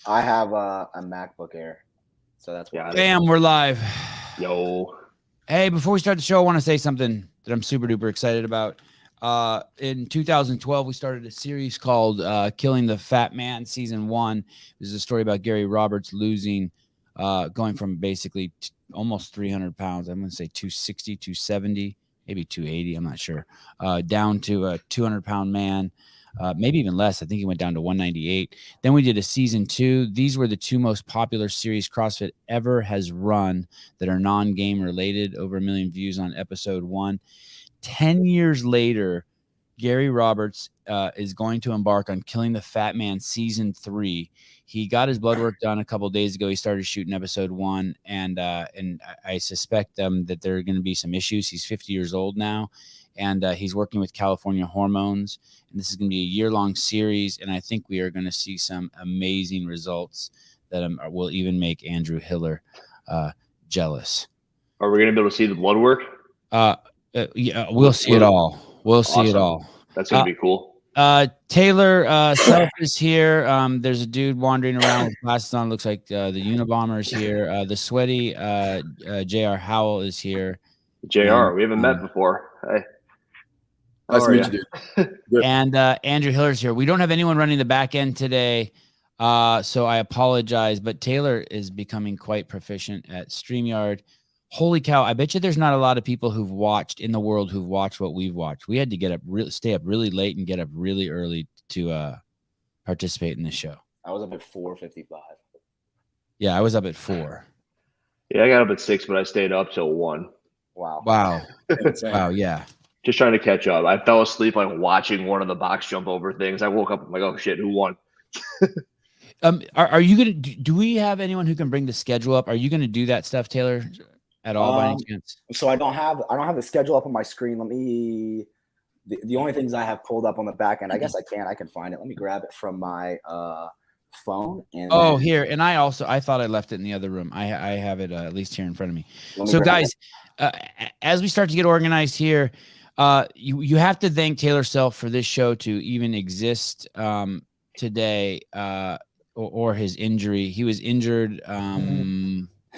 I have a MacBook Air, so that's why. Bam, we're live. Yo. Hey, before we start the show, I want to say something that I'm super duper excited about. In 2012, we started a series called Killing the Fat Man, Season 1. This is a story about Gary Roberts losing, going from basically almost 300 pounds. I'm going to say 260, 270, maybe 280. I'm not sure. Down to a 200-pound man. Maybe even less. I think he went down to 198. Then we did a season 2. These were the two most popular series CrossFit ever has run that are non-game related. Over 1 million views on episode 1. 10 years later, Gary Roberts is going to embark on Killing the Fat Man season 3. He got his blood work done a couple of days ago. He started shooting episode 1, and I suspect that there are going to be some issues. He's 50 years old now. And he's working with California Hormones. And this is going to be a year-long series. And I think we are going to see some amazing results that will even make Andrew Hiller jealous. Are we going to be able to see the blood work? Yeah, we'll see it all. We'll see it all. That's going to be cool. Taylor Self is here. There's a dude wandering around with glasses on. Looks like the Unabomber is here. The sweaty JR Howell is here. JR, we haven't met before. Hey. Nice to meet you, dude. And Andrew Hiller's here. We don't have anyone running the back end today, so I apologize. But Taylor is becoming quite proficient at StreamYard. Holy cow! I bet you there's not a lot of people who've watched what we've watched. We had to get up, stay up really late, and get up really early to participate in this show. I was up at 4:55. Yeah, I was up at 4. Yeah, I got up at 6, but I stayed up till 1. Wow. Wow. Yeah. Just trying to catch up. I fell asleep like watching one of the box jump over things. I woke up, I'm like, oh shit, who won? Are you gonna? Do we have anyone who can bring the schedule up? Are you gonna do that stuff, Taylor, at all by any chance? So I don't have the schedule up on my screen. Let me. The only things I have pulled up on the back end, I guess I can find it. Let me grab it from my phone. And here, and I thought I left it in the other room. I have it at least here in front of me. So guys, as we start to get organized here. You have to thank Taylor Self for this show to even exist today, or his injury. He was injured.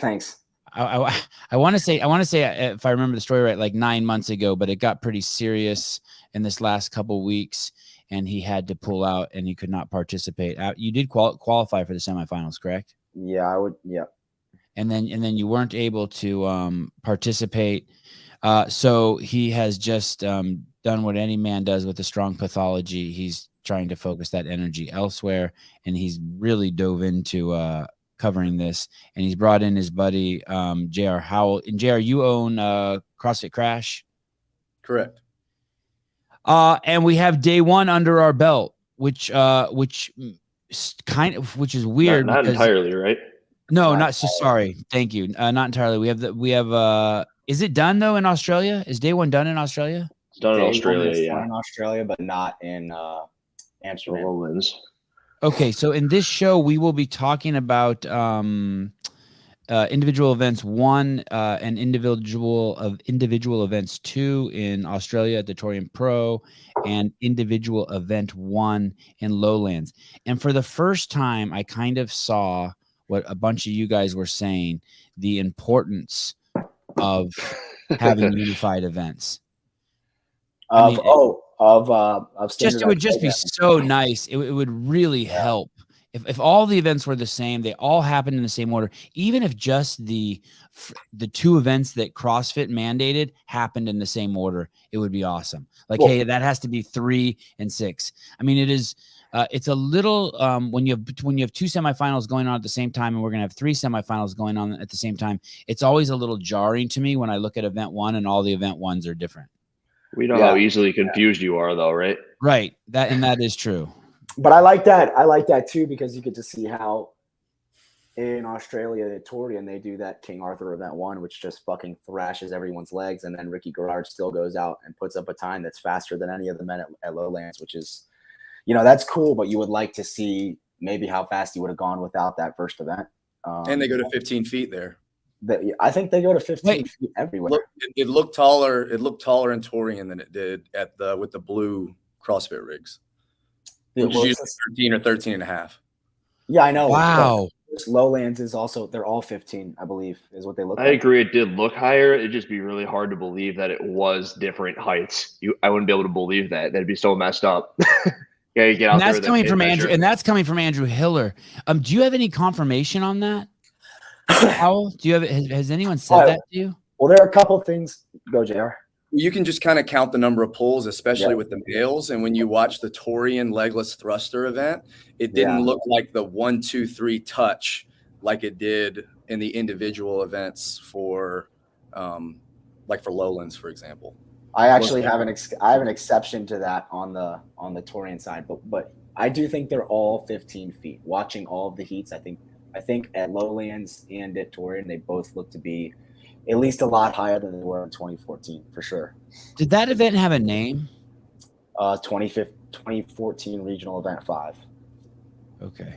Thanks. I want to say if I remember the story right, like 9 months ago, but it got pretty serious in this last couple weeks, and he had to pull out and he could not participate. You did qualify for the semifinals, correct? Yeah, I would. Yeah. And then you weren't able to participate. So he has just done what any man does with a strong pathology. He's trying to focus that energy elsewhere, and he's really dove into covering this. And he's brought in his buddy JR Howell. And JR, you own CrossFit Crash, correct? And we have day 1 under our belt, which is weird. Not entirely, right? No, not so sorry. Thank you. Not entirely. We have. Is it done though in Australia? Is day 1 done in Australia? It's done in Australia, yeah. In Australia, but not in Amsterdam. Lowlands. Okay, so in this show we will be talking about individual events 1 and individual events 2 in Australia at the Torian Pro, and individual event 1 in Lowlands. And for the first time, I kind of saw what a bunch of you guys were saying, the importance of having unified events. It would just be so nice. It would really help if all the events were the same, they all happened in the same order. Even if just the 2 events that CrossFit mandated happened in the same order, it would be awesome. Like, hey, that has to be 3 and 6. I mean, it is. It's a little when you have 2 semifinals going on at the same time, and we're gonna have 3 semifinals going on at the same time. It's always a little jarring to me when I look at event 1 and all the event 1s are different. We know how easily confused you are, though, right? Right. That is true. But I like that. I like that too, because you get to see how in Australia at Torian they do that King Arthur event 1, which just fucking thrashes everyone's legs, and then Ricky Garard still goes out and puts up a time that's faster than any of the men at Lowlands, which is. That's cool, but you would like to see maybe how fast he would have gone without that first event. And they go to 15 feet there. I think they go to 15 feet everywhere. It looked taller. It looked taller in Torian than it did with the blue CrossFit rigs. Which is usually 13 or 13 and a half. Yeah, I know. Wow. Lowlands is also, they're all 15, I believe, is what they look I like. agree. It did look higher. It'd just be really hard to believe that it was different heights. I wouldn't be able to believe that. That'd be so messed up. Yeah, you get out And there. that's with coming that from tape Andrew, measure. and that's coming from Andrew Hiller. Do you have any confirmation on that? Howell, do you have has anyone said that to you? Well, there are a couple things. Go, JR. You can just kind of count the number of pulls, especially Yeah. with the males. And when you watch the Torian legless thruster event, it didn't Yeah. look like the 1, 2, 3 touch like it did in the individual events for, like for Lowlands, for example. I actually have I have an exception to that on the Torian side, but I do think they're all 15 feet. Watching all of the heats, I think at Lowlands and at Torian, they both look to be at least a lot higher than they were in 2014, for sure. Did that event have a name? 2014 regional event 5. Okay.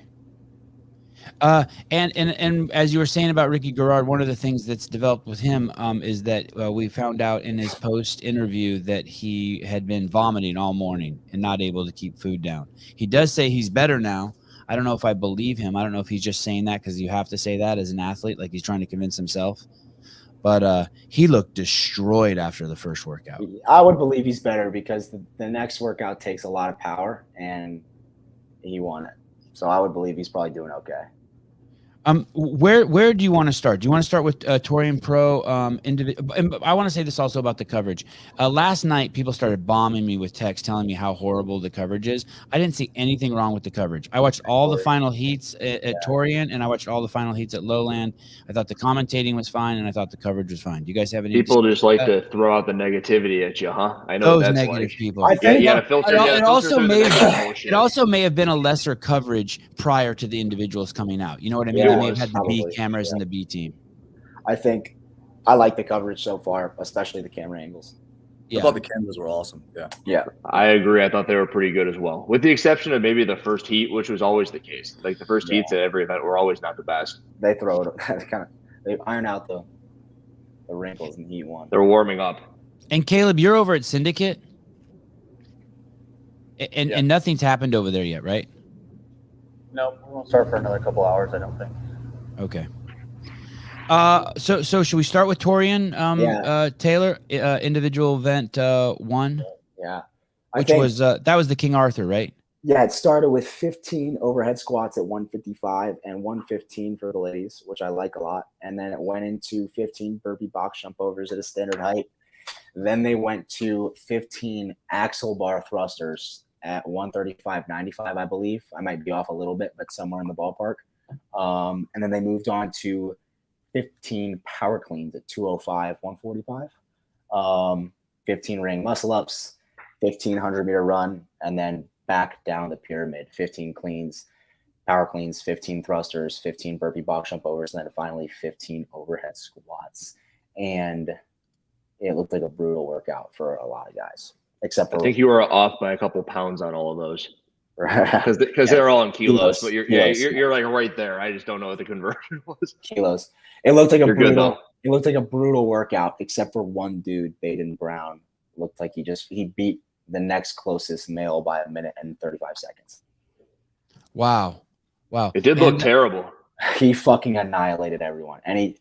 And as you were saying about Ricky Garard, one of the things that's developed with him is that we found out in his post interview that he had been vomiting all morning and not able to keep food down. He does say he's better now. I don't know if I believe him. I don't know if he's just saying that because you have to say that as an athlete, like he's trying to convince himself. But he looked destroyed after the first workout. I would believe he's better because the next workout takes a lot of power, and he won it. So I would believe he's probably doing okay. Where do you want to start? Do you want to start with Torian Pro? And I want to say this also about the coverage. Last night, people started bombing me with texts telling me how horrible the coverage is. I didn't see anything wrong with the coverage. I watched all the final heats at Torian, and I watched all the final heats at Lowland. I thought the commentating was fine, and I thought the coverage was fine. Do you guys have any? People just like to throw out the negativity at you, huh? I know Those that's negative like. people. I think Yeah, filter. It also may it also may have been a lesser coverage prior to the individuals coming out. You know what I mean? Yeah, They may have had the B probably. cameras and the B team. I think I like the coverage so far, especially the camera angles. I thought the cameras were awesome. Yeah. I agree. I thought they were pretty good as well, with the exception of maybe the first heat, which was always the case. Like the first heats at every event were always not the best. They throw it they iron out the wrinkles in heat 1. They're warming up. And Caleb, you're over at Syndicate, and nothing's happened over there yet, right? No, we won't start for another couple hours, I don't think. Okay. So should we start with Torian, Taylor, individual event 1? Yeah. Which was that was the King Arthur, right? Yeah, it started with 15 overhead squats at 155 and 115 for the ladies, which I like a lot. And then it went into 15 burpee box jump overs at a standard height. Then they went to 15 axle bar thrusters at 135.95, I believe. I might be off a little bit, but somewhere in the ballpark. And then they moved on to 15 power cleans at 205, 145. 15 ring muscle ups, 1500 meter run, and then back down the pyramid, 15 cleans, power cleans, 15 thrusters, 15 burpee box jump overs, and then finally 15 overhead squats. And it looked like a brutal workout for a lot of guys, except for I think you were off by a couple pounds on all of those because yeah, they're all in kilos, but kilos. you're like right there. I just don't know what the conversion was. Kilos. It looked like You're good, though. It looked like a brutal workout, except for one dude, Baden Brown. Looked like he beat the next closest male by 1 minute and 35 seconds. Wow. It did look terrible. He fucking annihilated everyone. And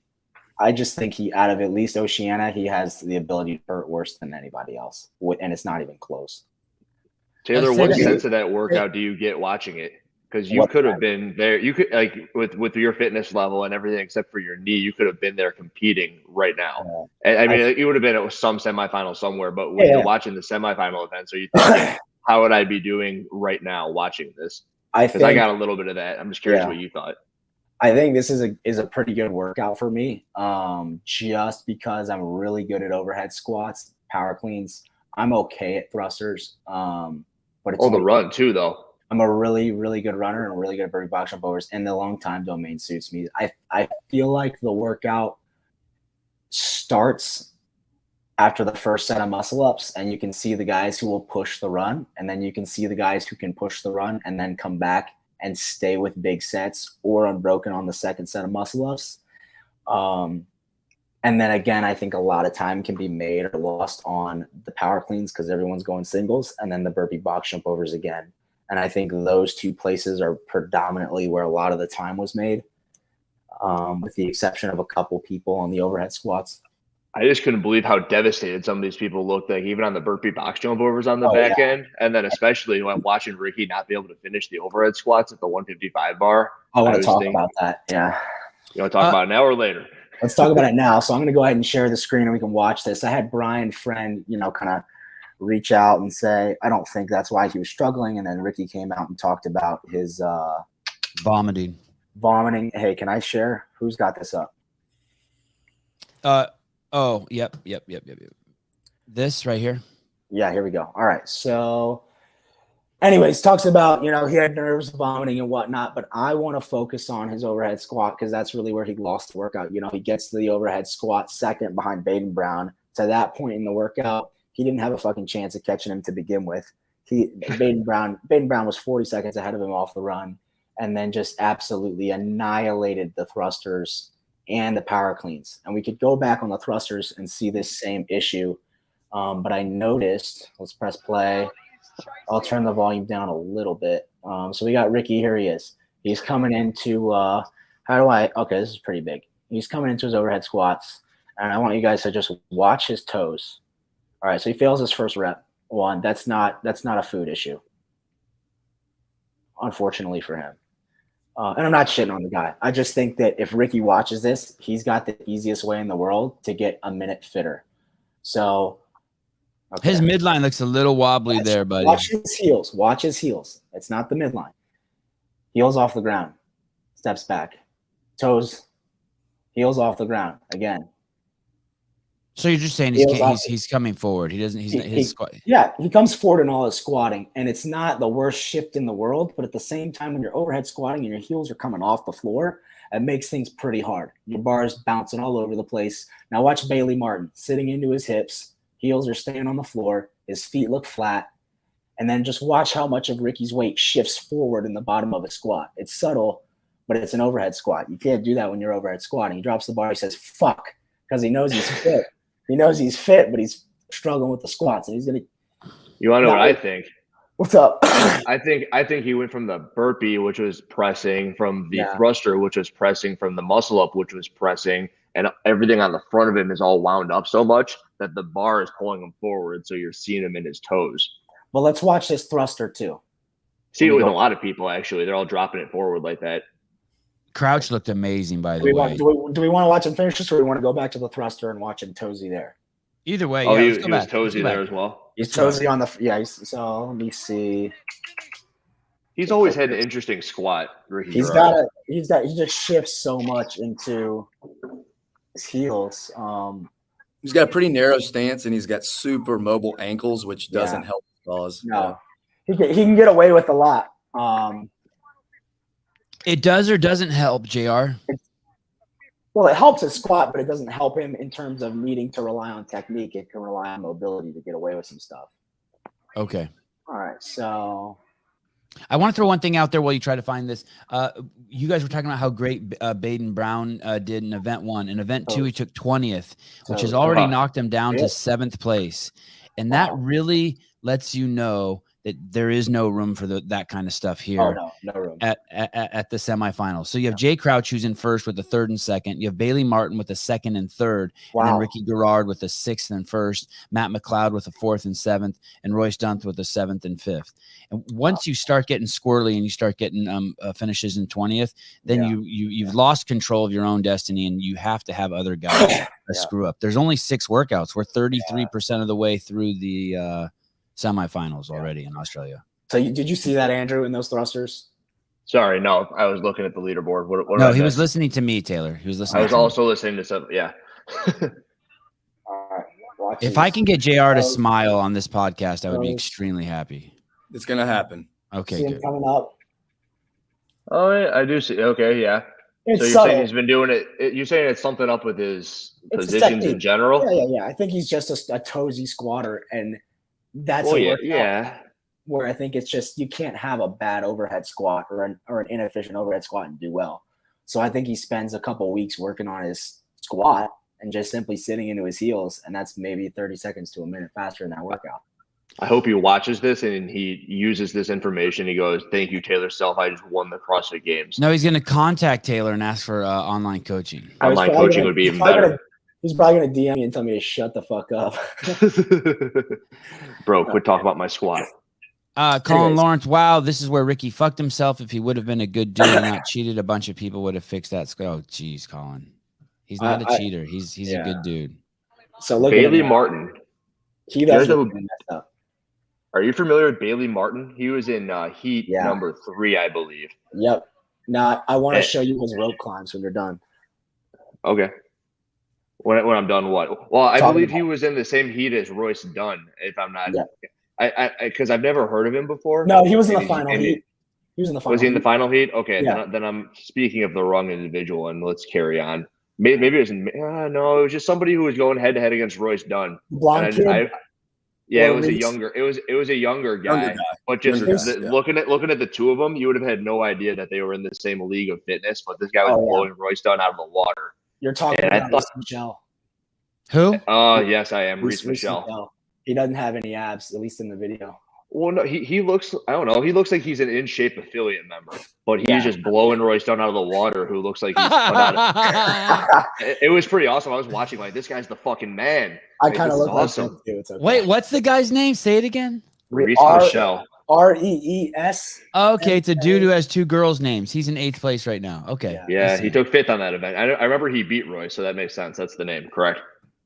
I just think out of at least Oceania, he has the ability to hurt worse than anybody else. And it's not even close. Taylor, what sense of that workout do you get watching it? Because you could have been there. You could, like, with your fitness level and everything except for your knee, you could have been there competing right now. And I mean, you would have been at some semifinal somewhere. But when you're watching the semifinal events, are you thinking, how would I be doing right now watching this? Because I got a little bit of that. I'm just curious what you thought. I think this is a pretty good workout for me, just because I'm really good at overhead squats, power cleans. I'm okay at thrusters, but it's the run too, though. I'm a really, really good runner and really good at burpee box jump overs, and the long time domain suits me. I feel like the workout starts after the first set of muscle ups, and you can see the guys who will push the run, and then you can see the guys who can push the run and then come back and stay with big sets or unbroken on the second set of muscle ups. And then again, I think a lot of time can be made or lost on the power cleans because everyone's going singles, and then the burpee box jump overs again. And I think those two places are predominantly where a lot of the time was made, with the exception of a couple people on the overhead squats. I just couldn't believe how devastated some of these people looked, like even on the burpee box jump overs on the back end. And then especially when watching Ricky not be able to finish the overhead squats at the 155 bar. I want to talk about that. Yeah. You want to talk about it now or later? Let's talk about it now. So I'm going to go ahead and share the screen and we can watch this. I had Brian Friend, kind of reach out and say, I don't think that's why he was struggling. And then Ricky came out and talked about his vomiting. Hey, can I share? Who's got this up? Oh, yep. This right here. Yeah, here we go. All right. So anyways, talks about, he had nerves, vomiting and whatnot, but I want to focus on his overhead squat because that's really where he lost the workout. He gets to the overhead squat second behind Baden Brown. To that point in the workout, he didn't have a fucking chance of catching him to begin with. Baden Brown was 40 seconds ahead of him off the run and then just absolutely annihilated the thrusters and the power cleans. And we could go back on the thrusters and see this same issue. But I noticed, let's press play. I'll turn the volume down a little bit. So we got Ricky, here he is. He's coming into, okay, this is pretty big. He's coming into his overhead squats. And I want you guys to just watch his toes. All right, so he fails his first rep. One, that's not a food issue, unfortunately for him. And I'm not shitting on the guy. I just think that if Ricky watches this, he's got the easiest way in the world to get a minute fitter. So okay. His midline looks a little wobbly there, buddy. Watch his heels. It's not the midline. Heels off the ground. Steps back. Toes. Heels off the ground. Again. So you're just saying he's coming forward. Yeah, he comes forward in all his squatting, and it's not the worst shift in the world. But at the same time, when you're overhead squatting and your heels are coming off the floor, it makes things pretty hard. Your bar is bouncing all over the place. Now watch Bailey Martin sitting into his hips. Heels are staying on the floor. His feet look flat. And then just watch how much of Ricky's weight shifts forward in the bottom of his squat. It's subtle, but it's an overhead squat. You can't do that when you're overhead squatting. He drops the bar. He says, fuck, because he knows he's fit. He knows he's fit, but he's struggling with the squats. And he's going to – You want to know what I think? What's up? I think he went from the burpee, which was pressing, from the thruster, which was pressing, from the muscle up, which was pressing, and everything on the front of him is all wound up so much that the bar is pulling him forward, so you're seeing him in his toes. Well, let's watch this thruster too. See it with a lot of people, actually. They're all dropping it forward like that. Crouch looked amazing, by the way. Do we want to watch him finish this, or do we want to go back to the thruster and watch him toesy there? Either way, he was toesy there as well. He's toesy on the so let me see. He's always had an interesting squat. He just shifts so much into his heels. He's got a pretty narrow stance and he's got super mobile ankles, which doesn't help his cause. No, he can get away with a lot. It does or doesn't help, JR? Well, it helps his squat, but it doesn't help him in terms of needing to rely on technique. It can rely on mobility to get away with some stuff. Okay. All right. So I want to throw one thing out there while you try to find this. You guys were talking about how great Baden Brown did in event 1. In event 2, he took 20th, which has already knocked him down to 7th place. And that really lets you know that there is no room for that kind of stuff here no room. At the semifinals. So you have Jay Crouch, who's in first with the 3rd and 2nd. You have Bailey Martin with the 2nd and 3rd. Wow. And then Ricky Garard with the 6th and 1st. Matt McLeod with the 4th and 7th. And Royce Dunth with the 7th and 5th. And once you start getting squirrely and you start getting finishes in 20th, then you've lost control of your own destiny, and you have to have other guys screw up. There's only 6 workouts. We're 33% of the way through the semifinals already in Australia. So did you see that, Andrew, in those thrusters? Sorry, no, I was looking at the leaderboard. What no, he was listening to me, Taylor. He was listening. I was also listening to some. Yeah. All right. If I can get JR to smile on this podcast, I would be extremely happy. It's gonna happen. Okay, see him good. coming up. Oh, yeah, I do see. Okay, yeah. It's so you're saying he's been doing it. You're saying it's something up with his positions in general. Yeah. I think he's just a toesy squatter, and that's where I think it's just you can't have a bad overhead squat or an inefficient overhead squat and do well. So I think he spends a couple weeks working on his squat and just simply sitting into his heels, and that's maybe 30 seconds to a minute faster in that workout. I hope he watches this and he uses this information. He goes, "Thank you, Taylor Self. I just won the CrossFit Games." No, he's going to contact Taylor and ask for online coaching. Online coaching would be even better. He's probably going to DM me and tell me to shut the fuck up. Bro, quit talking about my squat. Colin Lawrence, wow, this is where Ricky fucked himself. If he would have been a good dude and not cheated, a bunch of people would have fixed that. Oh, geez, Colin. He's not a cheater. He's a good dude. So look Bailey at Martin. He doesn't mess up. Are you familiar with Bailey Martin? He was in heat number 3, I believe. Yep. Now I want to show you his rope climbs when you're done. Okay. When I'm done, what? Well, I believe he was in the same heat as Royce Dunn. If I'm not, because I've never heard of him before. No, he was in the final heat. He was in the final. Was he in the final heat? Okay, Yeah. then I'm speaking of the wrong individual, and let's carry on. Maybe it was no, it was just somebody who was going head to head against Royce Dunn. Blonde kid. Yeah, it was a younger guy. But just looking at the two of them, you would have had no idea that they were in the same league of fitness. But this guy was blowing Royce Dunn out of the water. You're talking about Reese Michelle. Who? Yes, I am. Reese Michelle. He doesn't have any abs, at least in the video. Well, no, he looks. I don't know. He looks like he's an in shape affiliate member, but he's just blowing Royce Dunn out of the water. Who looks like he's put out. It was pretty awesome. I was watching like this guy's the fucking man. I kind of look awesome. like him too. It's okay. Wait, what's the guy's name? Say it again. Reese Michelle. Rees. Okay, it's a dude who has 2 girls' names. He's in 8th place right now. Okay. Yeah, he took 5th on that event. I remember he beat Royce, so that makes sense. That's the name, correct?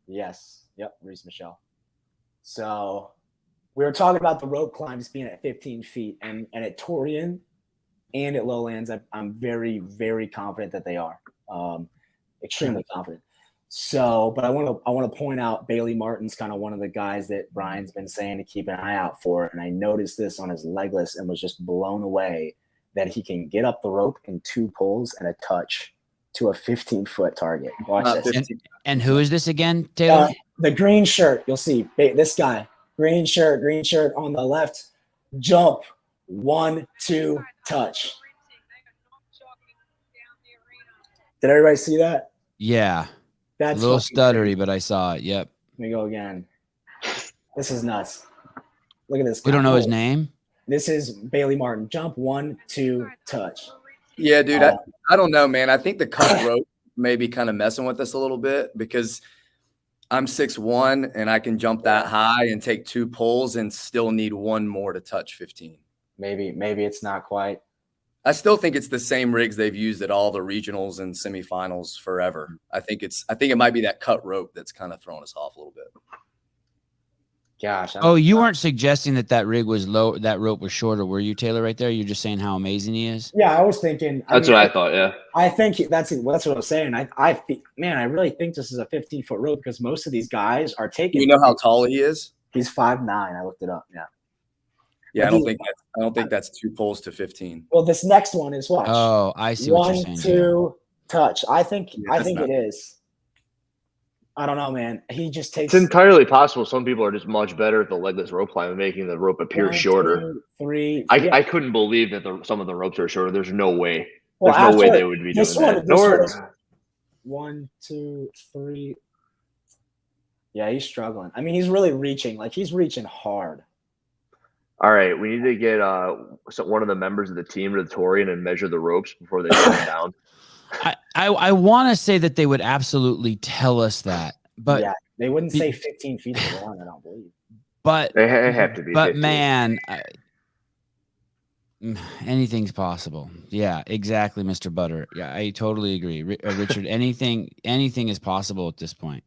Yes. Yep. Reese Michelle. So we were talking about the rope climbs being at 15 feet, and at Torian and at Lowlands, I'm very, very confident that they are. Extremely confident. So, but I want to point out Bailey Martin's kind of one of the guys that Brian's been saying to keep an eye out for, and I noticed this on his legless and was just blown away that he can get up the rope in 2 pulls and a touch to a 15-foot target. Watch this. And who is this again, Taylor? The green shirt. You'll see this guy. Green shirt on the left. Jump. 1, 2, touch. Did everybody see that? Yeah. That's a little stuttery, but I saw it. Yep. Let me go again. This is nuts. Look at this guy. We don't know his name. This is Bailey Martin. Jump. 1, 2, touch. Yeah, dude. I don't know, man. I think the cut rope may be kind of messing with us a little bit because I'm 6'1" and I can jump that high and take 2 pulls and still need 1 more to touch 15. Maybe it's not quite. I still think it's the same rigs they've used at all the regionals and semifinals forever. I think it might be that cut rope that's kind of throwing us off a little bit. Gosh. You weren't suggesting that rig was low, that rope was shorter, were you, Taylor? Right there, you're just saying how amazing he is. Yeah, I was thinking. That's what I thought. Yeah, I think that's what I was saying. I really think this is a 15-foot rope because most of these guys are taking. You know how tall he is? He's 5'9". I looked it up. Yeah. Yeah, I don't think that's 2 pulls to 15. Well, this next one is watch. Oh, I see what you're saying. 1, 2, touch. I think it is. I don't know, man. He just takes. It's entirely possible. Some people are just much better at the legless rope climb and making the rope appear 1, shorter. 2, 3. I couldn't believe that some of the ropes are shorter. There's no way. Well, There's no way they would be doing that. 1, 2, 3. Yeah, he's struggling. I mean, he's really reaching. Like he's reaching hard. All right, we need to get one of the members of the team to the Torian and measure the ropes before they come down. I want to say that they would absolutely tell us that, but yeah, they wouldn't say 15 feet to the run. I don't believe. But they have to be. But 15. man, anything's possible. Yeah, exactly, Mr. Butter. Yeah, I totally agree, Richard. Anything is possible at this point.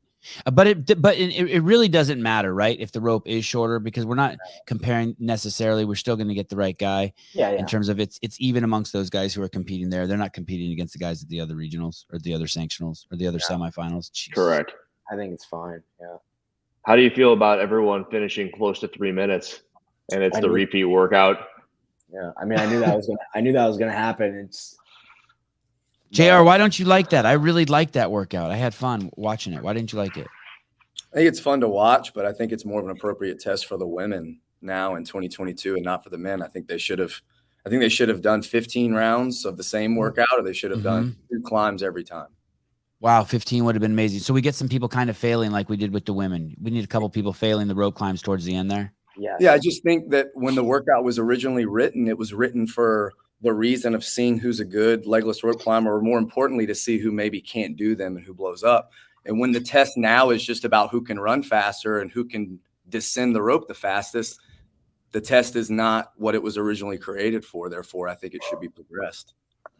But it really doesn't matter, right? If the rope is shorter, because we're not comparing necessarily. We're still going to get the right guy. Yeah. In terms of it's even amongst those guys who are competing there. They're not competing against the guys at the other regionals or the other sanctionals or the other semifinals. Jeez. Correct. I think it's fine. Yeah. How do you feel about everyone finishing close to 3 minutes and it's the repeat workout? Yeah. I mean, I knew that was gonna happen. It's. JR, why don't you like that? I really liked that workout. I had fun watching it. Why didn't you like it? I think it's fun to watch, but I think it's more of an appropriate test for the women now in 2022 and not for the men. I think they should have done 15 rounds of the same workout, or they should have done 2 climbs every time. Wow, 15 would have been amazing. So we get some people kind of failing like we did with the women. We need a couple people failing the rope climbs towards the end there. Yeah. Yeah, I just think that when the workout was originally written, it was written for the reason of seeing who's a good legless rope climber, or more importantly, to see who maybe can't do them and who blows up. And when the test now is just about who can run faster and who can descend the rope the fastest, the test is not what it was originally created for. Therefore, I think it should be progressed.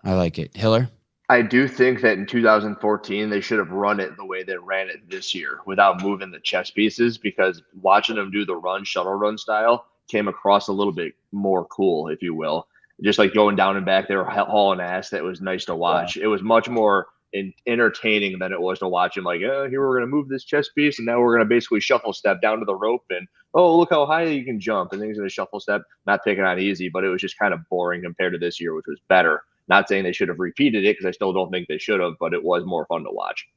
I like it. Hiller? I do think that in 2014 they should have run it the way they ran it this year without moving the chess pieces, because watching them do the run, shuttle run style came across a little bit more cool, if you will. Just like going down and back, they were hauling ass. That was nice to watch. Yeah. It was much more entertaining than it was to watch him like, oh, here we're going to move this chess piece, and now we're going to basically shuffle step down to the rope, and oh, look how high you can jump, and then he's going to shuffle step. Not taking on easy, but it was just kind of boring compared to this year, which was better. Not saying they should have repeated it, because I still don't think they should have, but it was more fun to watch.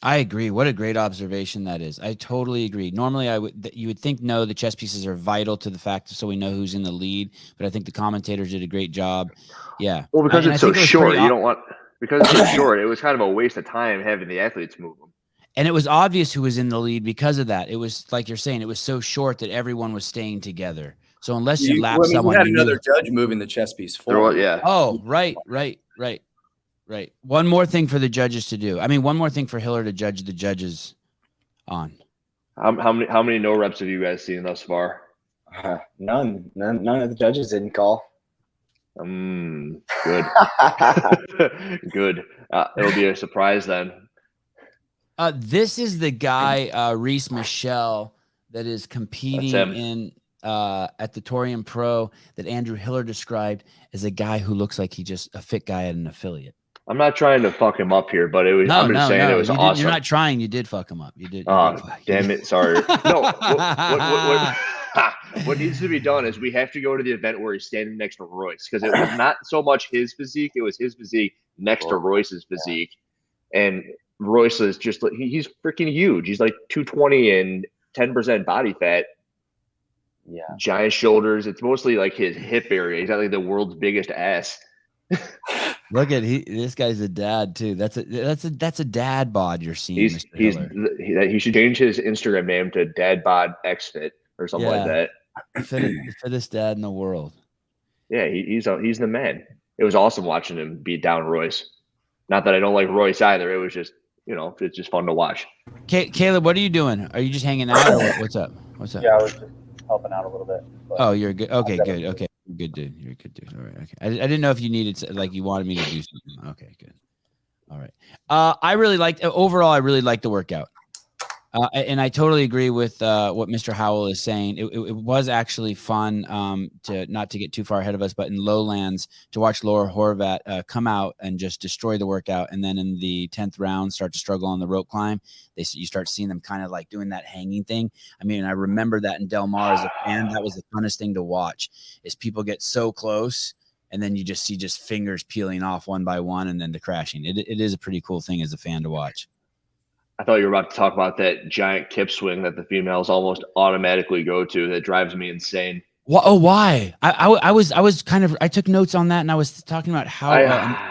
I agree. What a great observation that is. I totally agree. Normally, you would think, no, the chess pieces are vital to the fact so we know who's in the lead, but I think the commentators did a great job. Yeah. Well, because it's so short, you don't want, because it's so short, it was kind of a waste of time having the athletes move them. And it was obvious who was in the lead because of that. It was, like you're saying, it was so short that everyone was staying together. So unless you lap someone, you had another judge moving the chess piece forward. Yeah. Oh, right. One more thing for the judges to do. I mean, one more thing for Hiller to judge the judges on. How many no reps have you guys seen thus far? None of the judges didn't call. Good. Good. It'll be a surprise then. This is the guy, Reese Michelle, that is competing in at the Torian Pro that Andrew Hiller described as a guy who looks like he just a fit guy at an affiliate. I'm not trying to fuck him up here, but it was. I'm just saying it was awesome. You're not trying. You did fuck him up. You did. Damn it! Sorry. No. What needs to be done is we have to go to the event where he's standing next to Royce, because it was not so much his physique; it was his physique next to Royce's physique, and Royce is just he's freaking huge. He's like 220 and 10% body fat. Yeah. Giant shoulders. It's mostly like his hip area. He's got like the world's biggest ass. Look at this guy's a dad too. That's a dad bod you're seeing. He should change his Instagram name to Dad Bod XFit or something like that. The fittest dad in the world. Yeah, he's the man. It was awesome watching him beat down Royce. Not that I don't like Royce either. It was just, it's just fun to watch. Caleb, what are you doing? Are you just hanging out or what's up? Yeah, I was just helping out a little bit. Oh, you're good. Okay, good. Okay. Good dude. You're a good dude. All right. Okay. I didn't know if you needed, like, you wanted me to do something. Okay, good. All right. I really liked the workout. And I totally agree with what Mr. Howell is saying. It was actually fun not to get too far ahead of us, but in Lowlands to watch Laura Horvath come out and just destroy the workout. And then in the 10th round, start to struggle on the rope climb. You start seeing them kind of like doing that hanging thing. I mean, I remember that in Del Mar as a fan. That was the funnest thing to watch, is people get so close and then you just see fingers peeling off one by one and then the crashing. It is a pretty cool thing as a fan to watch. I thought you were about to talk about that giant kip swing that the females almost automatically go to. That drives me insane. Oh, why? I took notes on that, and I was talking about how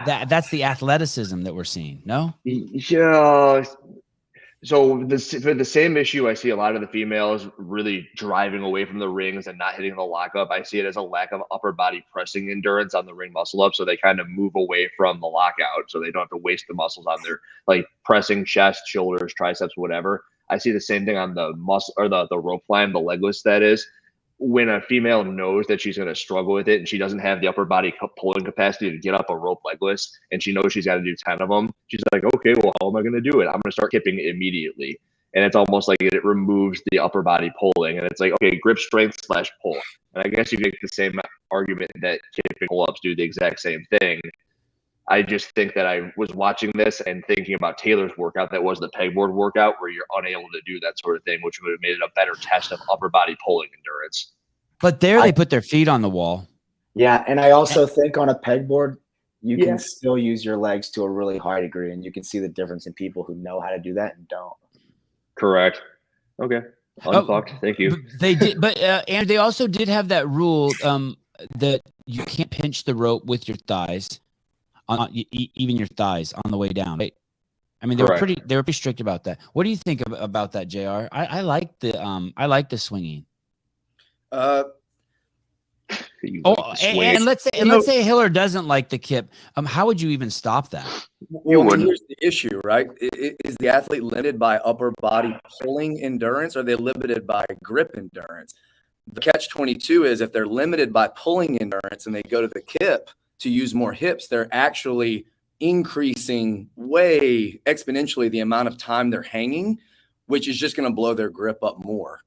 that's the athleticism that we're seeing. No? Yeah. So for the same issue, I see a lot of the females really driving away from the rings and not hitting the lockup. I see it as a lack of upper body pressing endurance on the ring muscle up. So they kind of move away from the lockout, so they don't have to waste the muscles on their like pressing chest, shoulders, triceps, whatever. I see the same thing on the muscle or the rope climb, the legless, that is. When a female knows that she's going to struggle with it and she doesn't have the upper body pulling capacity to get up a rope legless, and she knows she's got to do 10 of them, she's like, okay, well, how am I going to do it? I'm going to start kipping immediately. And it's almost like it removes the upper body pulling. And it's like, okay, grip strength / pull. And I guess you make the same argument that kipping pull-ups do the exact same thing. I just think that I was watching this and thinking about Taylor's workout that was the pegboard workout, where you're unable to do that sort of thing, which would have made it a better test of upper body pulling endurance. But they put their feet on the wall. Yeah, and I also think on a pegboard, you can still use your legs to a really high degree, and you can see the difference in people who know how to do that and don't. Correct. Okay. Unfucked. Thank you. They did, but and they also did have that rule that you can't pinch the rope with your thighs. Even your thighs on the way down, right? I mean, they were pretty strict about that. What do you think about that, JR? I like the swinging. And let's say Hiller doesn't like the kip. How would you even stop that? Well, here's the issue, right? Is the athlete limited by upper body pulling endurance, or are they limited by grip endurance? The catch-22 is if they're limited by pulling endurance and they go to the kip to use more hips, they're actually increasing way exponentially the amount of time they're hanging, which is just going to blow their grip up more.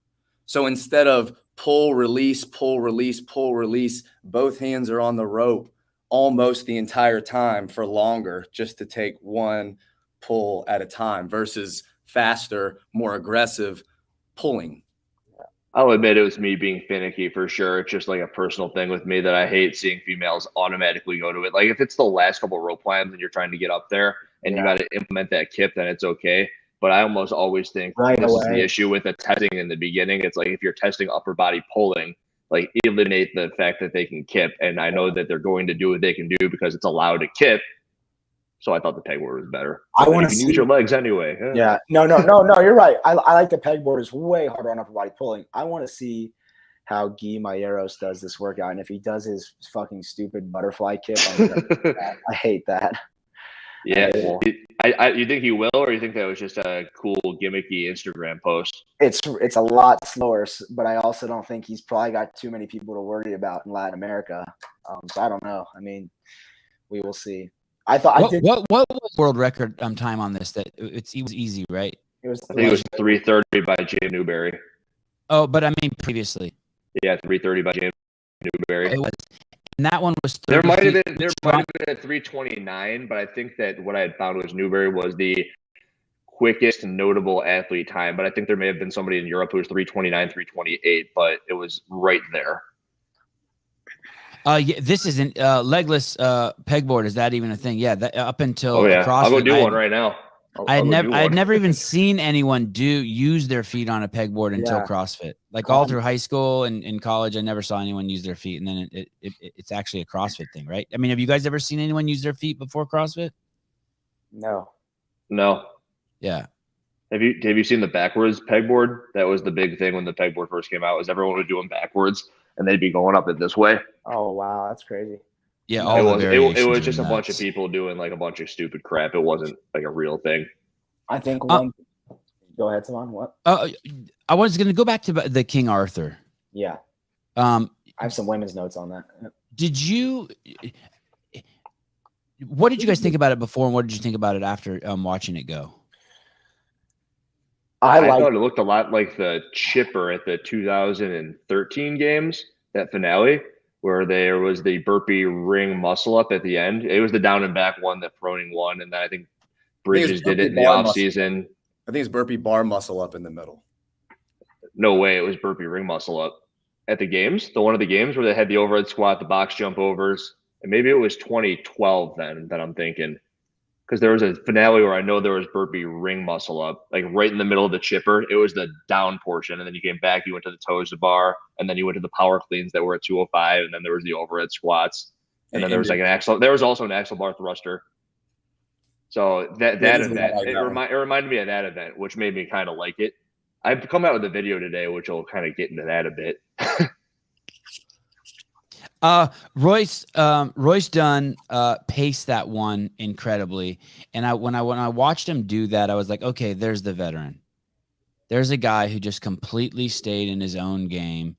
So instead of pull, release, pull, release, pull, release, both hands are on the rope almost the entire time for longer, just to take one pull at a time versus faster, more aggressive pulling. I'll admit it was me being finicky for sure. It's just like a personal thing with me that I hate seeing females automatically go to it. Like if it's the last couple rope climbs and you're trying to get up there and you got to implement that kip, then it's okay. But I almost always think this is the issue with the testing in the beginning. It's like if you're testing upper body pulling, like eliminate the fact that they can kip. And I know that they're going to do what they can do because it's allowed to kip. So I thought the pegboard was better. I want to use your legs anyway. Yeah. No, you're right. I like the pegboard. It's way harder on upper body pulling. I want to see how Guy Mayeros does this workout. And if he does his fucking stupid butterfly kip, I hate that. Yeah. You think he will, or you think that was just a cool gimmicky Instagram post? It's a lot slower, but I also don't think he's probably got too many people to worry about in Latin America. So I don't know. I mean, we will see. What was world record time on this? That it was easy, right? I think it was 3:30 by James Newberry. Oh, but I mean previously. Yeah, 3:30 by James Newberry. It was, and that one was. There might have been a 3:29, but I think that what I had found was Newberry was the quickest notable athlete time. But I think there may have been somebody in Europe who was 3:29, 3:28, but it was right there. Yeah, this isn't legless pegboard. Is that even a thing? Yeah, that, up until CrossFit, I'll go do one right now. I had never even seen anyone use their feet on a pegboard until CrossFit. Like all through high school and in college, I never saw anyone use their feet. And then it's actually a CrossFit thing, right? I mean, have you guys ever seen anyone use their feet before CrossFit? No. Yeah. Have you seen the backwards pegboard? That was the big thing when the pegboard first came out. Was everyone would do them backwards and they'd be going up it this way? Oh wow, that's crazy. Yeah, it was just a bunch of people doing like a bunch of stupid crap. It wasn't like a real thing. I think one. Go ahead, Simon. What? I was going to go back to the King Arthur. Yeah. I have some women's notes on that. What did you guys think about it before, and what did you think about it after watching it go? I thought it looked a lot like the chipper at the 2013 games, that finale, where there was the burpee ring muscle up at the end. It was the down and back one that Froning won, and then I think Bridges did it in the offseason. I think it's burpee bar muscle up in the middle. No way, it was burpee ring muscle up. At the games, one of the games where they had the overhead squat, the box jump overs, and maybe it was 2012 then that I'm thinking. Because there was a finale where I know there was burpee ring muscle up, like right in the middle of the chipper. It was the down portion, and then you came back, you went to the toes to bar, and then you went to the power cleans that were at 205, and then there was the overhead squats, and then there was like an axle. There was also an axle bar thruster. So that event, it reminded me of that event, which made me kind of like it. I've come out with a video today, which will kind of get into that a bit. Royce Dunn paced that one incredibly, and when I watched him do that, I was like, okay, there's the veteran. There's a guy who just completely stayed in his own game,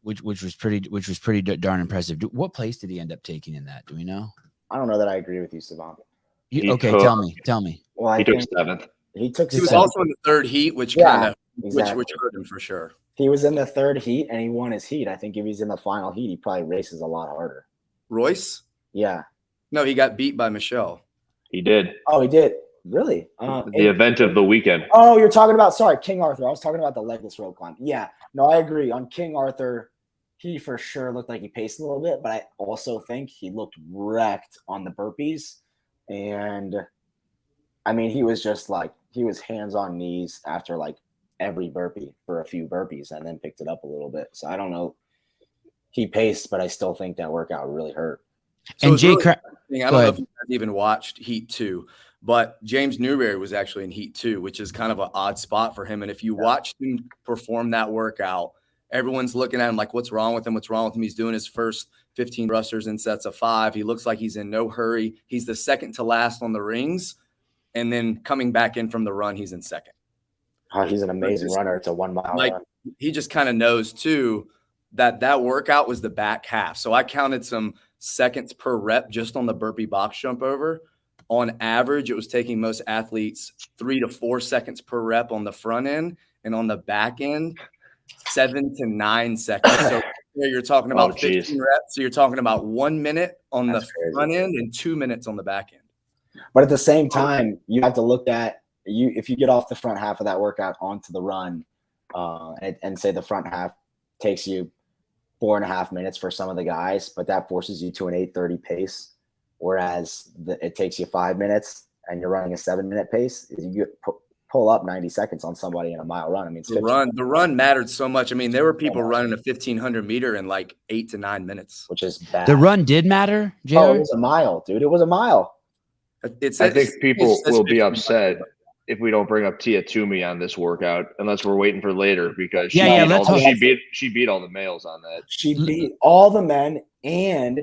which was pretty darn impressive. What place did he end up taking in that? Do we know? I don't know that I agree with you, Savant. Tell me. Well, he took seventh. He was also in the third heat, which kind of which hurt him for sure. He was in the third heat and he won his heat. I think if he's in the final heat, he probably races a lot harder. Royce? Yeah. No, he got beat by Michelle. He did. Oh, he did. Really? The event of the weekend. Oh, you're talking about, sorry, King Arthur. I was talking about the legless rope climb. Yeah. No, I agree. On King Arthur, he for sure looked like he paced a little bit, but I also think he looked wrecked on the burpees. And I mean, he was just like, he was hands on knees after like every burpee for a few burpees and then picked it up a little bit. So I don't know. He paced, but I still think that workout really hurt. So and Jay, really I don't know if you guys even watched Heat 2, but James Newberry was actually in Heat 2, which is kind of an odd spot for him. And if you watched him perform that workout Everyone's looking at him like, what's wrong with him? What's wrong with him? He's doing his first 15 thrusters in sets of 5. He looks like he's in no hurry. He's the second to last on the rings. And then coming back in from the run, he's in second. Oh, he's an amazing runner. It's a 1 mile run. He just kind of knows too that workout was the back half. So I counted some seconds per rep just on the burpee box jump over. On average, it was taking most athletes 3 to 4 seconds per rep on the front end, and on the back end, 7 to 9 seconds. So you're talking about 15 reps. So you're talking about 1 minute on the front end and 2 minutes on the back end. But at the same time, you have to look at if you get off the front half of that workout onto the run, and say the front half takes you 4.5 minutes for some of the guys, but that forces you to an 8:30 pace, whereas it takes you 5 minutes and you're running a 7-minute pace. You pull up 90 seconds on somebody in a mile run. I mean, the run mattered so much. I mean, there were people running a 1,500 meter in like 8 to 9 minutes, which is bad. The run did matter, JR? Oh, it was a mile, dude. It was a mile. I think people will be upset if we don't bring up Toomey on this workout, unless we're waiting for later, because she beat all the males on that. She beat all the men, and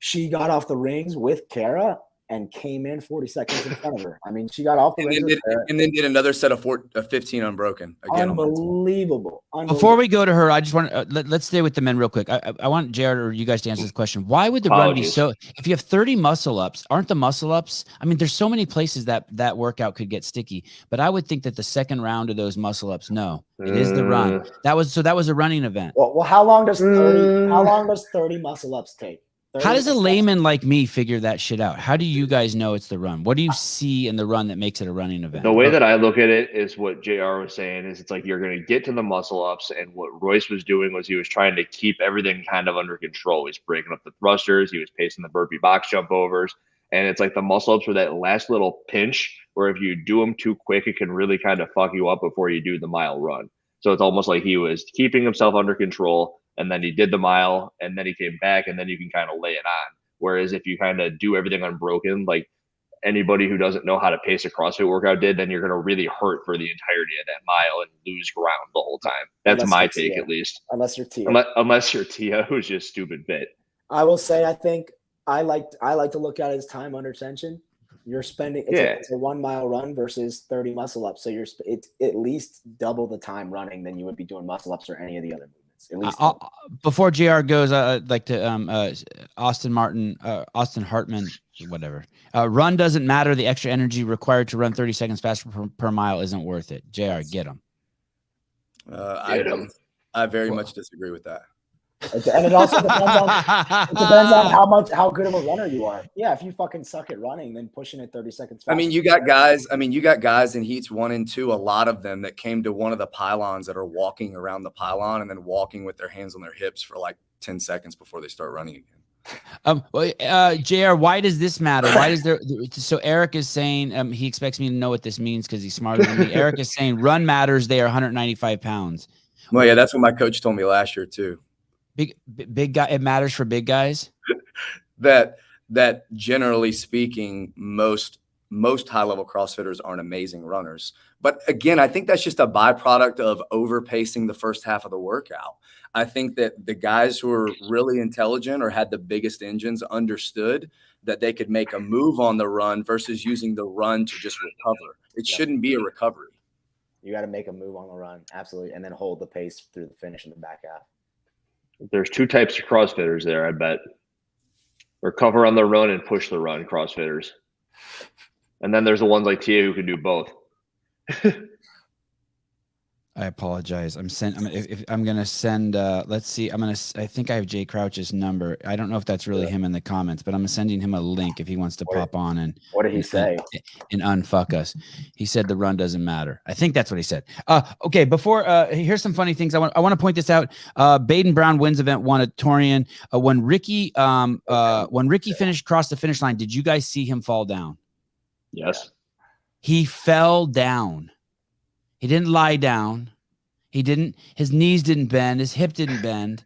she got off the rings with Kara and came in 40 seconds in front of her. I mean, she got off the rings and then did another set of 15 unbroken. Again, unbelievable. Before we go to her, I just want let's stay with the men real quick. I want Jared or you guys to answer this question. Why would the run be so? If you have 30 muscle ups, aren't the muscle ups? I mean, there's so many places that workout could get sticky. But I would think that the second round of those muscle ups, no, it is the run. That was a running event. Well, how long does 30 muscle ups take? How does a layman like me figure that shit out? How do you guys know it's the run? What do you see in the run that makes it a running event? The way that I look at it is what JR was saying is it's like you're going to get to the muscle ups, and what Royce was doing was he was trying to keep everything kind of under control. He's breaking up the thrusters. He was pacing the burpee box jump overs. And it's like the muscle ups were that last little pinch where if you do them too quick, it can really kind of fuck you up before you do the mile run. So it's almost like he was keeping himself under control. And then he did the mile, and then he came back, and then you can kind of lay it on. Whereas if you kind of do everything unbroken, like anybody who doesn't know how to pace a CrossFit workout did, then you're going to really hurt for the entirety of that mile and lose ground the whole time. That's my take, at least. Unless you're Tia. Unless you're Tia, who's just stupid fit. I will say, I think I like to look at it as time under tension. You're spending it's a 1 mile run versus 30 muscle ups, so it's at least double the time running than you would be doing muscle ups or any of the other movements. At least before JR goes, I'd like to Austin Hartman, whatever. Run doesn't matter. The extra energy required to run 30 seconds faster per mile isn't worth it. JR, get him. I very much disagree with that. And it also depends on how good of a runner you are. Yeah, if you fucking suck at running, then pushing it 30 seconds faster. I mean, you got guys in heats 1 and 2, a lot of them that came to one of the pylons that are walking around the pylon and then walking with their hands on their hips for like 10 seconds before they start running again. JR, why does this matter? Why does there? So Eric is saying he expects me to know what this means because he's smarter than me. Eric is saying run matters. They are 195 pounds. Well, yeah, that's what my coach told me last year too. Big guy. It matters for big guys. that generally speaking, most high level CrossFitters aren't amazing runners. But again, I think that's just a byproduct of overpacing the first half of the workout. I think that the guys who are really intelligent or had the biggest engines understood that they could make a move on the run versus using the run to just recover. It shouldn't be a recovery. You got to make a move on the run, absolutely, and then hold the pace through the finish in the back half. There's 2 types of CrossFitters there, I bet. Recover on the run and push the run CrossFitters. And then there's the ones like Tia who can do both. I apologize. I'm gonna send. Let's see. I think I have Jay Crouch's number. I don't know if that's really him in the comments, but I'm sending him a link if he wants to pop on and. What did he say? And unfuck us. He said the run doesn't matter. I think that's what he said. Okay. Before here's some funny things. I want to point this out. Baden Brown wins event 1 at Torian. When Ricky crossed the finish line, did you guys see him fall down? Yes. He fell down. He didn't lie down. His knees didn't bend. His hip didn't bend.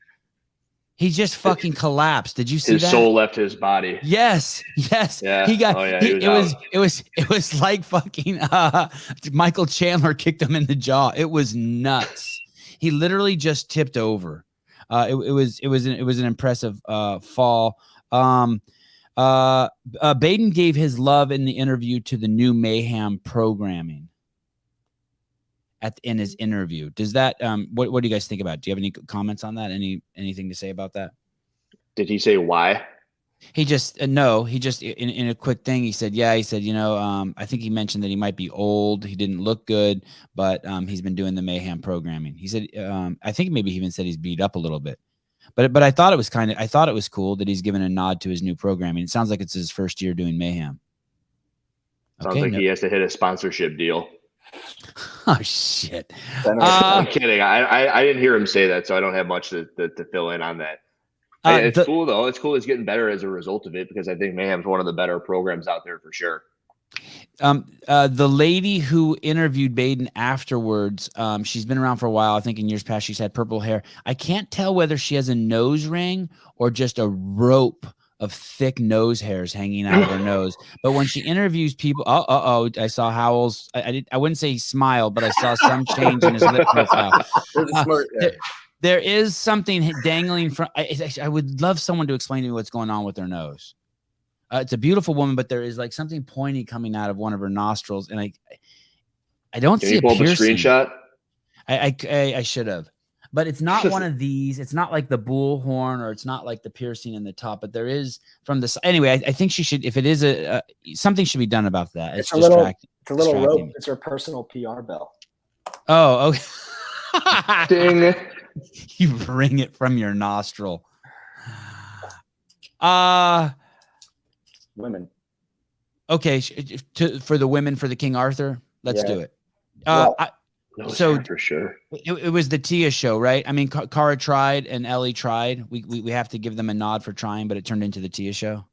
He just fucking collapsed. Did you see that? His soul left his body. Yes. Yeah. He got, it was like fucking Michael Chandler kicked him in the jaw. It was nuts. He literally just tipped over. It was an impressive fall. Baden gave his love in the interview to the new Mayhem programming. In his interview, does that what do you guys think about it? Do you have any comments on that? Anything to say about that? Did he say why? He just no, he just in a quick thing, he said, I think he mentioned that he might be old. He didn't look good, but he's been doing the Mayhem programming. He said, I think maybe he even said he's beat up a little bit. But I thought it was cool that he's given a nod to his new programming. It sounds like it's his first year doing Mayhem. Sounds like he has to hit a sponsorship deal. Oh shit! I'm kidding. I didn't hear him say that, so I don't have much to fill in on that. It's cool though. It's cool. It's getting better as a result of it because I think Mayhem's one of the better programs out there for sure. The lady who interviewed Baden afterwards, she's been around for a while. I think in years past she's had purple hair. I can't tell whether she has a nose ring or just a rope of thick nose hairs hanging out of her nose. But when she interviews people, I saw Howell's. I wouldn't say he smiled, but I saw some change in his lip profile. There is something dangling from. I would love someone to explain to me what's going on with her nose. It's a beautiful woman, but there is like something pointy coming out of one of her nostrils, and I don't see a piercing. Screenshot. I should have. But it's not one of these. It's not like the bullhorn, or it's not like the piercing in the top. But there is from the anyway. I think she should. If it is something should be done about that. It's a little rope. It's her personal PR bell. Oh, okay. Ding! You ring it from your nostril. Women. Okay, for the women for the King Arthur. Let's do it. For sure. It was the Tia show, right? I mean, Cara tried and Ellie tried. We have to give them a nod for trying, but it turned into the Tia show.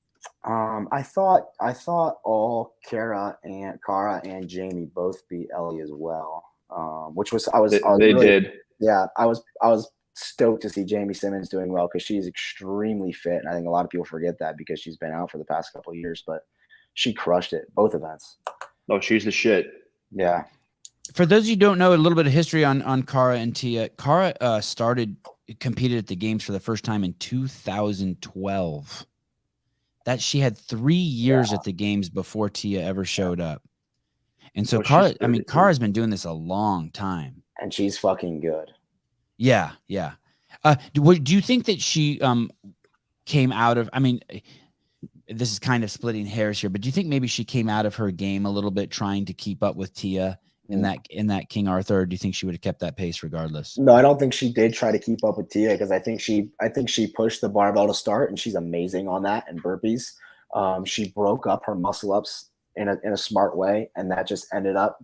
I thought all Cara and Jamie both beat Ellie as well. They did. Yeah, I was stoked to see Jamie Simmons doing well because she's extremely fit, and I think a lot of people forget that because she's been out for the past couple of years, but she crushed it both events. Oh, she's the shit. Yeah. For those of you who don't know, a little bit of history on Cara and Tia. Cara competed at the games for the first time in 2012. That she had 3 years at the games before Tia ever showed up. And so Cara's been doing this a long time. And she's fucking good. Yeah. Do you think that she came out of, I mean, this is kind of splitting hairs here, but do you think maybe she came out of her game a little bit trying to keep up with Tia in that King Arthur, or do you think she would have kept that pace regardless? No, I don't think she did try to keep up with Tia because I think she pushed the barbell to start, and she's amazing on that and burpees. She broke up her muscle ups in a smart way, and that just ended up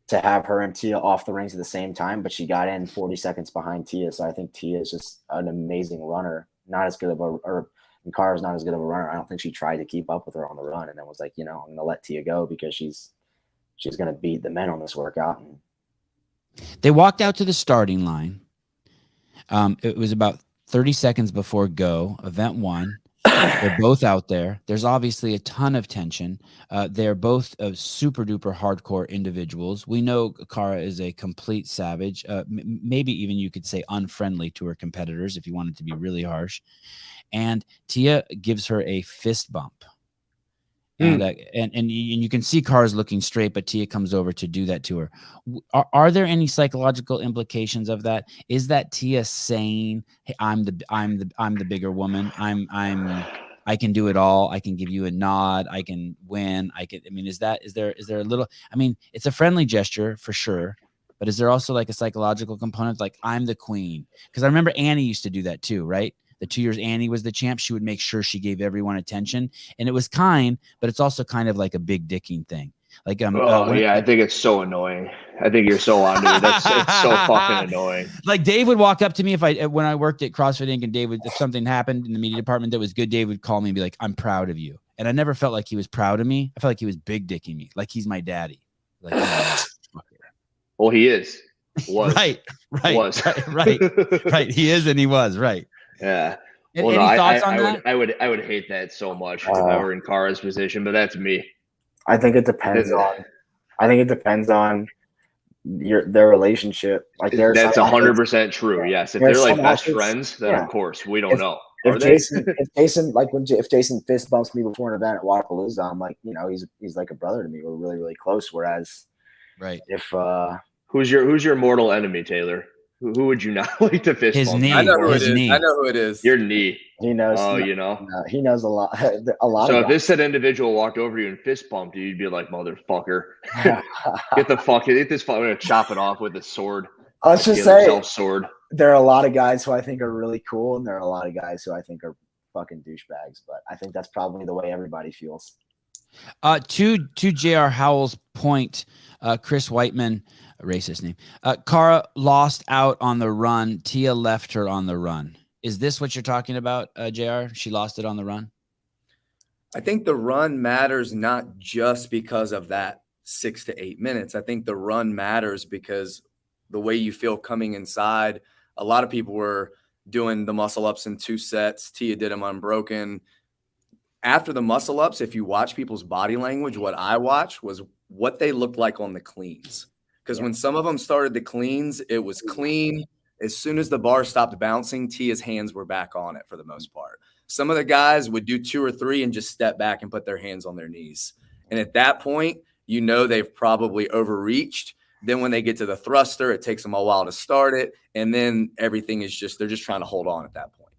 to have her and Tia off the rings at the same time, but she got in 40 seconds behind Tia. So I think Tia is just an amazing runner, not as good of and Cara's not as good of a runner. I don't think she tried to keep up with her on the run and then was like, I'm going to let Tia go because she's going to beat the men on this workout. And they walked out to the starting line. It was about 30 seconds before go, event 1. They're both out there. There's obviously a ton of tension. They're both super duper hardcore individuals. We know Cara is a complete savage, maybe even you could say unfriendly to her competitors if you wanted to be really harsh. And Tia gives her a fist bump. And you can see Cara's looking straight, but Tia comes over to do that to her. Are there any psychological implications of that? Is that Tia saying, "Hey, I'm the bigger woman. I can do it all. I can give you a nod. I can win. I mean, is there a little? I mean, it's a friendly gesture for sure, but is there also like a psychological component, like I'm the queen? Because I remember Annie used to do that too, right? The 2 years Annie was the champ, she would make sure she gave everyone attention, and it was kind, but it's also kind of like a big dicking thing. Like, I think it's so annoying. I think you're so onto it. It's so fucking annoying. Like Dave would walk up to me when I worked at CrossFit Inc. and Dave would, if something happened in the media department that was good, Dave would call me and be like, "I'm proud of you." And I never felt like he was proud of me. I felt like he was big dicking me, like he's my daddy. Like, well, he is. Was. Right. Was. Right. He is and he was, right. Yeah. Any thoughts on that? I would hate that so much if I were in Cara's position, but that's me. I think it depends on their relationship. Like that's 100% true. Yes, if they're like best friends, then of course we don't know. If Jason if Jason fist bumps me before an event at Waterpalooza, I'm like, he's like a brother to me. We're really, really close. Whereas, if who's your mortal enemy, Taylor? Who would you not like to fist bump? I know who it is. I know who it is. Your knee. He knows. Oh, he knows a lot. So if this said individual walked over you and fist bumped you, you'd be like, motherfucker, get this fuck. I'm gonna chop it off with a sword. Let's just say, sword. There are a lot of guys who I think are really cool, and there are a lot of guys who I think are fucking douchebags. But I think that's probably the way everybody feels. To J.R. Howell's point, Chris Whiteman, a racist name. Cara lost out on the run. Tia left her on the run. Is this what you're talking about, JR? She lost it on the run? I think the run matters not just because of that 6 to 8 minutes. I think the run matters because the way you feel coming inside, a lot of people were doing the muscle ups in 2 sets. Tia did them unbroken. After the muscle ups, if you watch people's body language, what I watched was what they looked like on the cleans. Because when some of them started the cleans, it was clean. As soon as the bar stopped bouncing, Tia's hands were back on it for the most part. Some of the guys would do 2 or 3 and just step back and put their hands on their knees. And at that point, they've probably overreached. Then when they get to the thruster, it takes them a while to start it. And then everything is they're just trying to hold on at that point.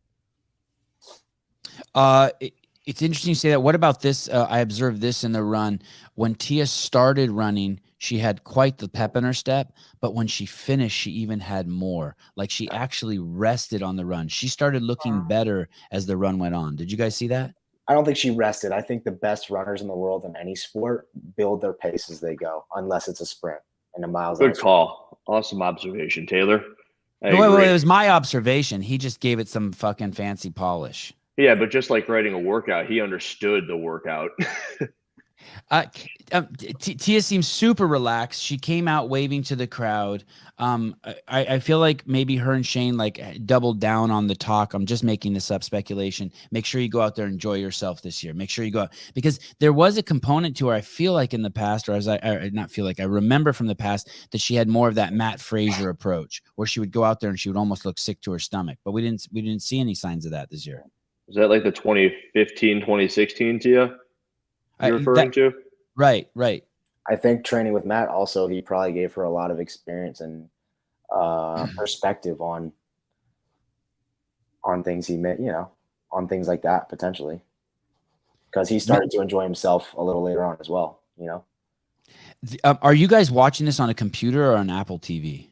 It's interesting to say that. What about this? I observed this in the run. When Tia started running, she had quite the pep in her step, but when she finished, she even had more. Like she actually rested on the run. She started looking better as the run went on. Did you guys see that? I don't think she rested. I think the best runners in the world in any sport build their pace as they go, unless it's a sprint and a miles. Good call. Awesome observation, Taylor. Wait, it was my observation. He just gave it some fucking fancy polish. Yeah, but just like writing a workout, he understood the workout. Tia seems super relaxed. She came out waving to the crowd. I feel like maybe her and Shane like doubled down on the talk. I'm just making this up, speculation. Make sure you go out there and enjoy yourself this year. Make sure you go out, because there was a component to her. I feel like in the past, or I remember from the past that she had more of that Matt Fraser approach, where she would go out there and she would almost look sick to her stomach. But we didn't see any signs of that this year. Is that like the 2015, 2016 Tia you're referring to? Right. I think training with Matt also, he probably gave her a lot of experience and perspective on things he met, on things like that potentially, because he started to enjoy himself a little later on as well. Are you guys watching this on a computer or on Apple TV?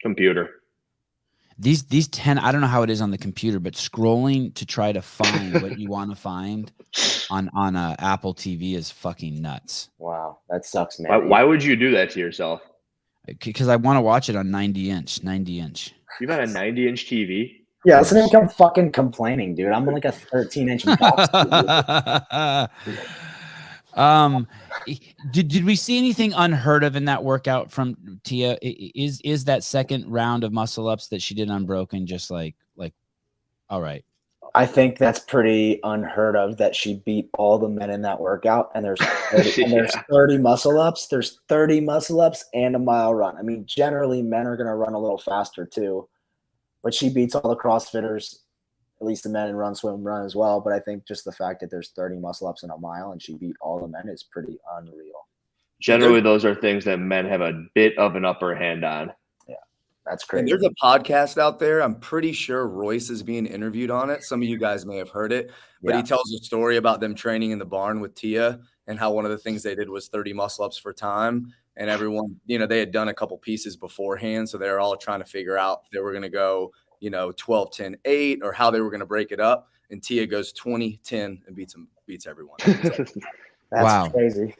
Computer. These 10, I don't know how it is on the computer, but scrolling to try to find what you want to find on Apple TV is fucking nuts. Wow, that sucks, man. Why would you do that to yourself? Because I want to watch it on 90 inch. You got a 90-inch TV? Yeah, that's an I'm fucking complaining, dude. I'm on like a 13-inch box TV. Did we see anything unheard of in that workout from Tia? Is that second round of muscle ups that she did unbroken just like all right? I think that's pretty unheard of that she beat all the men in that workout, and there's 30 muscle ups. There's 30 muscle ups and a mile run. I mean, generally men are going to run a little faster too, but she beats all the CrossFitters, at least the men in run, swim, run as well. But I think just the fact that there's 30 muscle ups in a mile and she beat all the men is pretty unreal. Generally, those are things that men have a bit of an upper hand on. Yeah, that's crazy. And there's a podcast out there. I'm pretty sure Royce is being interviewed on it. Some of you guys may have heard it, but he tells a story about them training in the barn with Tia and how one of the things they did was 30 muscle ups for time. And everyone, they had done a couple pieces beforehand. So they were all trying to figure out if they were going to go 12, 10, 8, or how they were going to break it up. And Tia goes 20, 10 and beats everyone. That's crazy.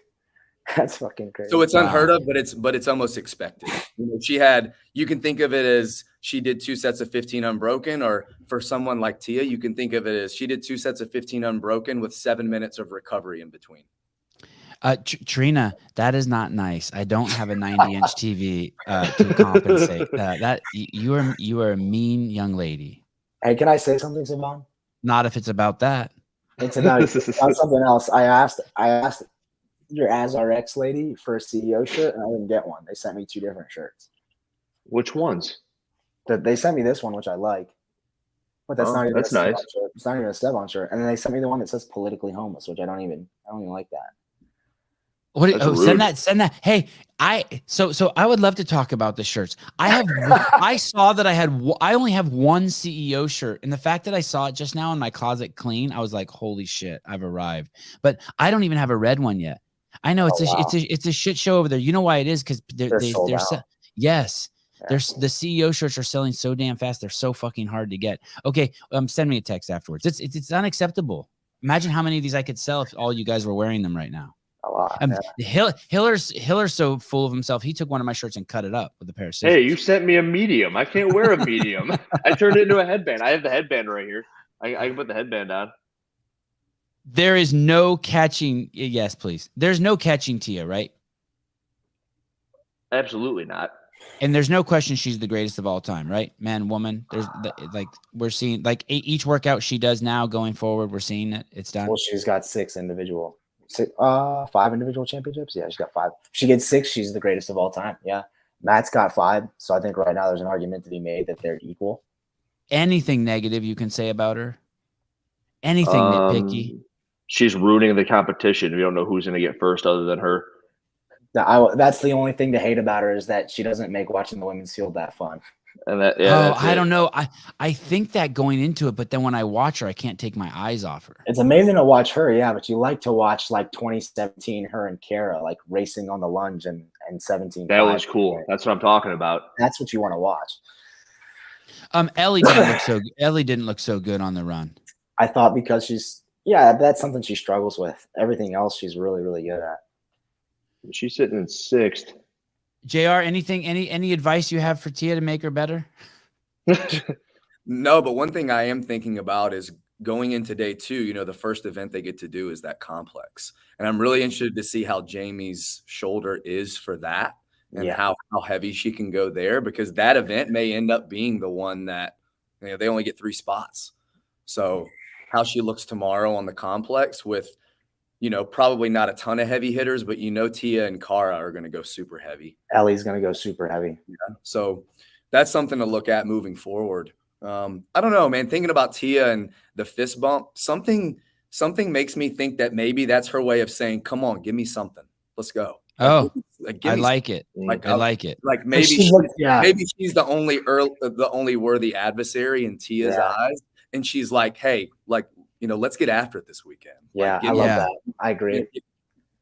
That's fucking crazy. So it's unheard of, but it's almost expected. You can think of it as she did 2 sets of 15 unbroken, or for someone like Tia, you can think of it as she did 2 sets of 15 unbroken with 7 minutes of recovery in between. Trina, that is not nice. I don't have a 90-inch TV to compensate. That you are a mean young lady. Hey, can I say something, Savon? Not if it's about that. It's about something else. I asked your AsRX lady for a CEO shirt, and I didn't get one. They sent me 2 different shirts. Which ones? They sent me this one, which I like, but that's not even that's a step-on nice. shirt. It's not even a step-on shirt. And then they sent me the one that says politically homeless, which I don't even like that. What? That's Oh, rude. send that. Hey, so I would love to talk about the shirts. I saw that I only have one CEO shirt, and the fact that I saw it just now in my closet clean, I was like, holy shit, I've arrived. But I don't even have a red one yet. I know it's a shit show over there. You know why it is? Because they're sold out. Yes. Yeah. The CEO shirts are selling so damn fast. They're so fucking hard to get. Okay, send me a text afterwards. It's unacceptable. Imagine how many of these I could sell if all you guys were wearing them right now. A lot. Hiller's so full of himself. He took one of my shirts and cut it up with a pair of scissors. Hey, you sent me a medium. I can't wear a medium. I turned it into a headband. I have the headband right here. I can put the headband on. There is no catching. Yes, please. There's no catching Tia, right? Absolutely not. And there's no question she's the greatest of all time, right? Man, woman. There's we're seeing each workout she does now going forward. We're seeing it. It's done. Well, she's got 5 individual championships. Yeah, she's got 5. If she gets 6, she's the greatest of all time. Yeah, Matt's got 5. So I think right now there's an argument to be made that they're equal. Anything negative you can say about her? Anything nitpicky? She's ruining the competition. We don't know who's going to get first other than her. That's the only thing to hate about her is that she doesn't make watching the women's field that fun. And that, I don't know. I think that going into it, but then when I watch her, I can't take my eyes off her. It's amazing to watch her, yeah, but you like to watch like 2017, her and Kara like racing on the lunge and 17. That was cool. That's what I'm talking about. That's what you want to watch. Ellie didn't look so good on the run. I thought because that's something she struggles with. Everything else she's really, really good at. She's sitting in 6th. JR, any advice you have for Tia to make her better? No, but one thing I am thinking about is going into day 2, the first event they get to do is that complex. And I'm really interested to see how Jamie's shoulder is for that and how heavy she can go there, because that event may end up being the one that they only get 3 spots. So how she looks tomorrow on the complex with, probably not a ton of heavy hitters, but Tia and Kara are going to go super heavy. Ellie's going to go super heavy. Yeah. So that's something to look at moving forward. I don't know, man. Thinking about Tia and the fist bump, something makes me think that maybe that's her way of saying, "Come on, give me something. Let's go." I like it. I like it. Like maybe she's the only worthy adversary in Tia's eyes, and she's like, "Hey, let's get after it this weekend." Yeah, I love that. I agree.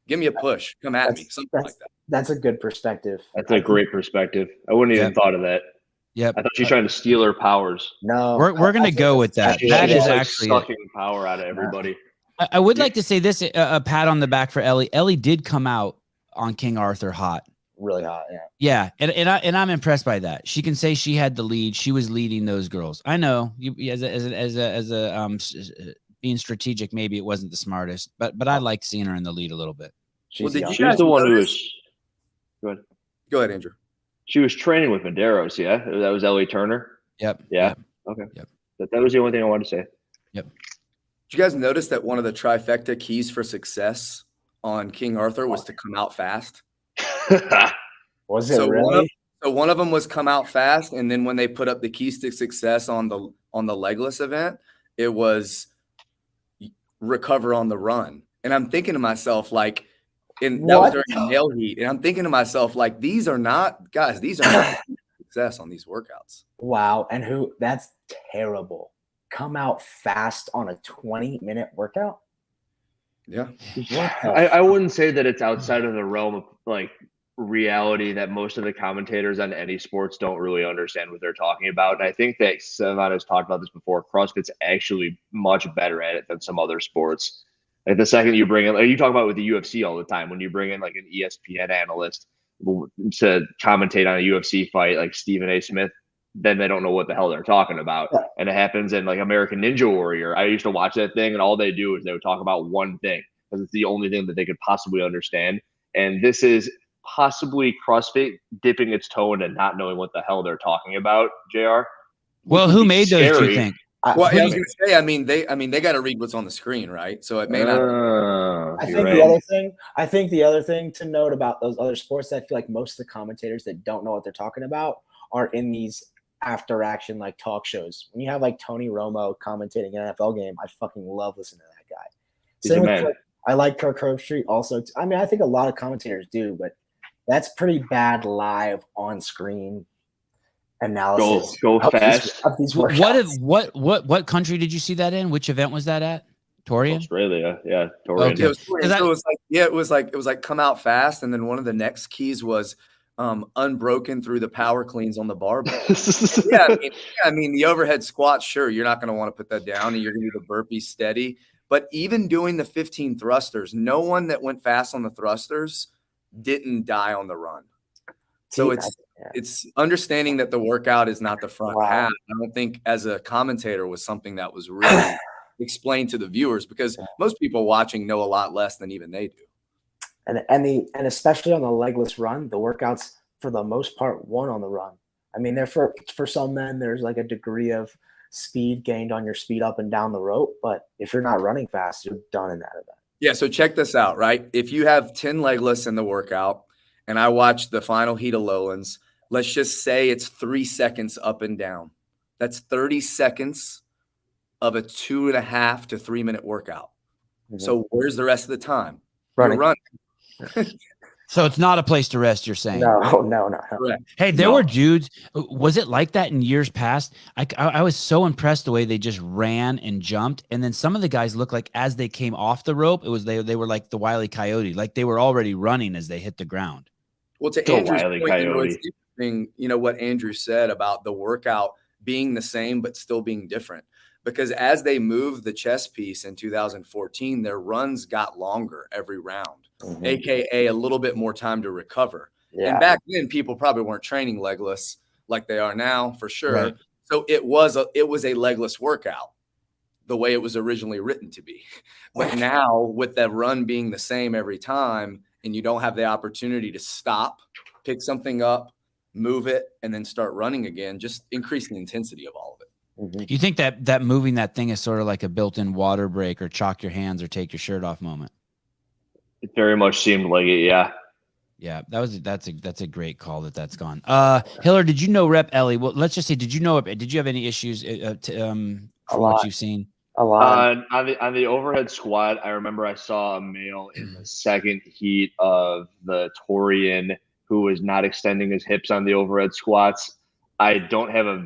Give me a push. Come at me. Something like that. That's a good perspective. That's a great perspective. I wouldn't even thought of that. Yep. I thought she's trying to steal her powers. No, we're going to go with that. That is actually sucking power out of everybody. I would like to say this, a pat on the back for Ellie. Ellie did come out on King Arthur hot. Really hot, yeah. Yeah, and I'm impressed by that. She can say she had the lead. She was leading those girls. I know as a being strategic, maybe it wasn't the smartest, but I liked seeing her in the lead a little bit. She's the one who was. Go ahead, Andrew. She was training with Medeiros, yeah? That was Ellie Turner? Yep. Yeah? Yep. Okay. Yep. That was the only thing I wanted to say. Yep. Did you guys notice that one of the trifecta keys for success on King Arthur was to come out fast? Was it really? One of them was come out fast, and then when they put up the keys to success on the Legless event, it was recover on the run. And I'm thinking to myself, that was during the nail heat. And I'm thinking to myself, these are not success on these workouts. Wow. And that's terrible. Come out fast on a 20-minute workout? Yeah. I wouldn't say that it's outside of the realm of reality that most of the commentators on any sports don't really understand what they're talking about. And I think that Savan has talked about this before. CrossFit's actually much better at it than some other sports. Like the second you bring in, you talk about with the UFC all the time, when you bring in an ESPN analyst to commentate on a UFC fight like Stephen A. Smith, then they don't know what the hell they're talking about. Yeah. And it happens in American Ninja Warrior. I used to watch that thing, and all they do is they would talk about one thing because it's the only thing that they could possibly understand. And this is possibly CrossFit dipping its toe into not knowing what the hell they're talking about, JR. Well, who made those, do you think? Well, I was going to say, they got to read what's on the screen, right? So it may not. true. I You're think right. the other thing to note about those other sports, I feel like most of the commentators that don't know what they're talking about are in these after action like talk shows. When you have like Tony Romo commentating an NFL game, I fucking love listening to that guy. He's a man. I like Kirk Herbstreit also. I mean, I think a lot of commentators do, but that's pretty bad live on screen analysis. Go fast. Of these workouts. What country did you see that in? Which event was that at? Torian? Australia. Yeah, Torian. Okay. It was Torian. So it was like come out fast, and then one of the next keys was unbroken through the power cleans on the barbell. I mean the overhead squat, sure, you're not going to want to put that down, and you're going to do the burpee steady. But even doing the 15 thrusters, no one that went fast on the thrusters didn't die on the run. So it's understanding that the workout is not the front half. I don't think as a commentator was something that was really explained to the viewers, because most people watching know a lot less than even they do. And especially on the legless run, the workouts for the most part won on the run. I mean, for some men, there's like a degree of speed gained on your speed up and down the rope, but if you're not running fast, you're done in that event. Yeah, so check this out, right? If you have 10 legless in the workout, and I watched the final heat of Lowlands, let's just say it's 3 seconds up and down. That's 30 seconds of a 2.5 to 3 minute workout. Mm-hmm. So where's the rest of the time? Running. You're running. So it's not a place to rest, you're saying? No. Correct. Hey, there were dudes. Was it like that in years past? I was so impressed the way they just ran and jumped. And then some of the guys looked like as they came off the rope, it was they were like the Wile E. Coyote, like they were already running as they hit the ground. Well, to Andrew's point, it's interesting, what Andrew said about the workout being the same but still being different. Because as they moved the chest piece in 2014, their runs got longer every round, AKA a little bit more time to recover. Yeah. And back then, people probably weren't training legless like they are now, for sure. Right. So it was a legless workout the way it was originally written to be. But now with that run being the same every time, and you don't have the opportunity to stop, pick something up, move it, and then start running again, just increase the intensity of all of it. You think that moving that thing is sort of like a built-in water break or chalk your hands or take your shirt off moment? It very much seemed like it, yeah. Yeah, that's a great call that's gone. Hiller, did you know Rep Ellie? Well, let's just say, did you have any issues from what you've seen? A lot. On the overhead squat, I remember I saw a male in the second heat of the Torian who was not extending his hips on the overhead squats. I don't have a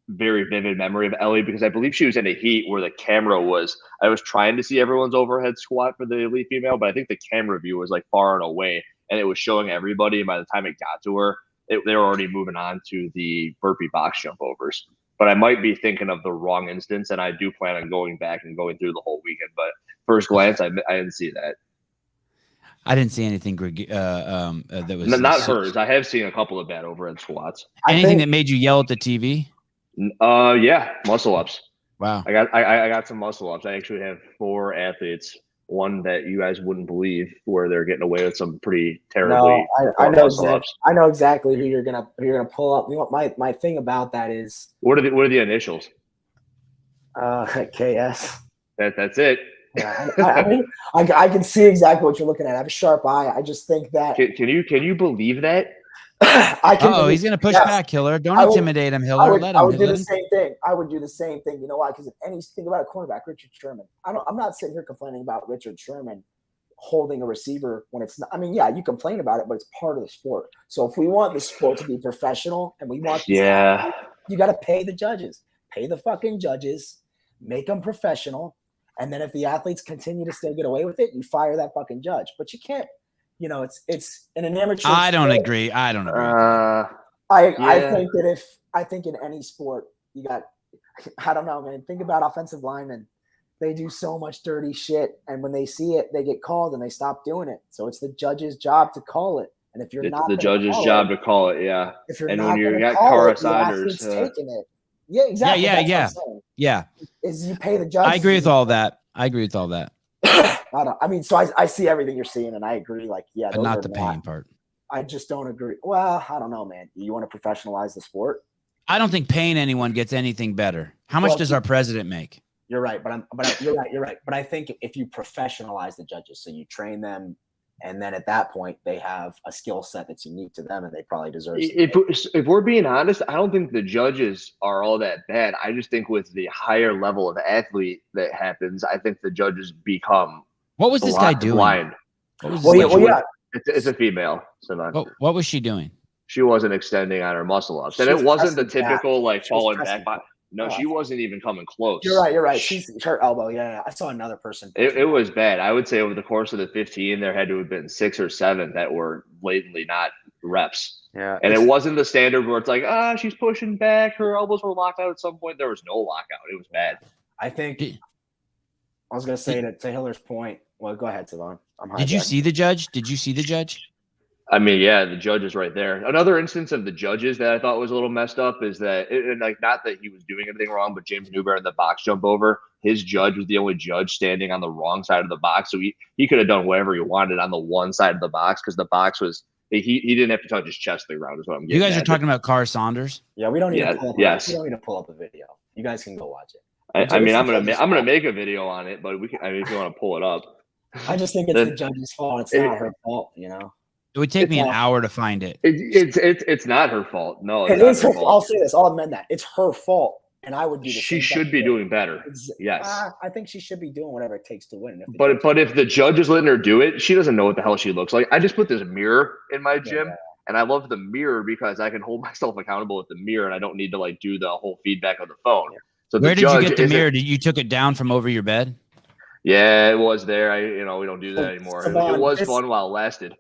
very vivid memory of Ellie because I believe she was in a heat where the camera was. I was trying to see everyone's overhead squat for the elite female, but I think the camera view was far and away, and it was showing everybody. And by the time it got to her, they were already moving on to the burpee box jump overs. But I might be thinking of the wrong instance, and I do plan on going back and going through the whole weekend. But first glance, I didn't see that. I didn't see anything that was not hers. I have seen a couple of bad overhead squats. Anything that made you yell at the TV? Yeah, muscle ups. Wow. I got some muscle ups. I actually have 4 athletes. One that you guys wouldn't believe, where they're getting away with some pretty terribly. No, I know exactly who you're gonna pull up. You know what my thing about that is. What are the initials? KS. That's it. Yeah, I mean, I can see exactly what you're looking at. I have a sharp eye. I just think that. Can you believe that? He's gonna push back, Hiller. Don't intimidate him, Hiller. I would do the same thing. I would do the same thing. You know why? Because think about a cornerback, Richard Sherman. I'm not sitting here complaining about Richard Sherman holding a receiver when it's not. I mean, yeah, you complain about it, but it's part of the sport. So if we want the sport to be professional and we want, you got to pay the judges, pay the fucking judges, make them professional. And then if the athletes continue to still get away with it, you fire that fucking judge. But you can't, it's in an amateur. I don't agree. I think in any sport you got, I don't know, man. Think about offensive linemen. They do so much dirty shit. And when they see it, they get called and they stop doing it. So it's the judge's job to call it. And if you're not the judge's job to call it, yeah. If you're and not when you got Cara Saunders taking it. Yeah, exactly. Yeah. Is you pay the judge. I agree with all that. I mean, so I see everything you're seeing, and I agree. But not the pain part. I just don't agree. Well, I don't know, man. You want to professionalize the sport? I don't think paying anyone gets anything better. How much does our president make? You're right, you're right. But I think if you professionalize the judges, so you train them, and then at that point they have a skill set that's unique to them, and they probably deserve. If we're being honest, I don't think the judges are all that bad. I just think with the higher level of athlete that happens, I think the judges become. What was this guy doing? Blind. It's a female. So what was she doing? She wasn't extending on her muscle ups, and it wasn't the typical like falling back. No, she wasn't even coming close. You're right. She's her elbow. Yeah. I saw another person. It was bad. I would say over the course of the 15, there had to have been 6 or 7 that were blatantly not reps. Yeah. And it wasn't the standard where it's like, she's pushing back. Her elbows were locked out at some point. There was no lockout. It was bad. I think I was going to say to Hiller's point. Well, go ahead, Savon. Did you see the judge? Did you see the judge? I mean, yeah, the judge is right there. Another instance of the judges that I thought was a little messed up is that, not that he was doing anything wrong, but James Newberry in the box jump over, his judge was the only judge standing on the wrong side of the box. So he could have done whatever he wanted on the one side of the box because the box was he didn't have to touch his chest to the ground is what I'm getting. You guys are talking about Cara Saunders? Yeah, we don't need to pull up. Yes. We don't need to pull up a video. You guys can go watch it. I'm gonna make a video on it, but we can. I mean, if you want to pull it up. I just think it's the judge's fault. It's not her fault, It would take me an hour to find it. It's not her fault. No, it is her fault. I'll say this. I'll amend that. It's her fault, and I would do the same. She should be doing better. Yes, I think she should be doing whatever it takes to win. But if the judge is letting her do it, she doesn't know what the hell she looks like. I just put this mirror in my gym, and I love the mirror because I can hold myself accountable with the mirror, and I don't need to do the whole feedback of the phone. Yeah. So where did you get the mirror? Did you took it down from over your bed? Yeah, it was there. We don't do that anymore. Savon, it was fun while it lasted.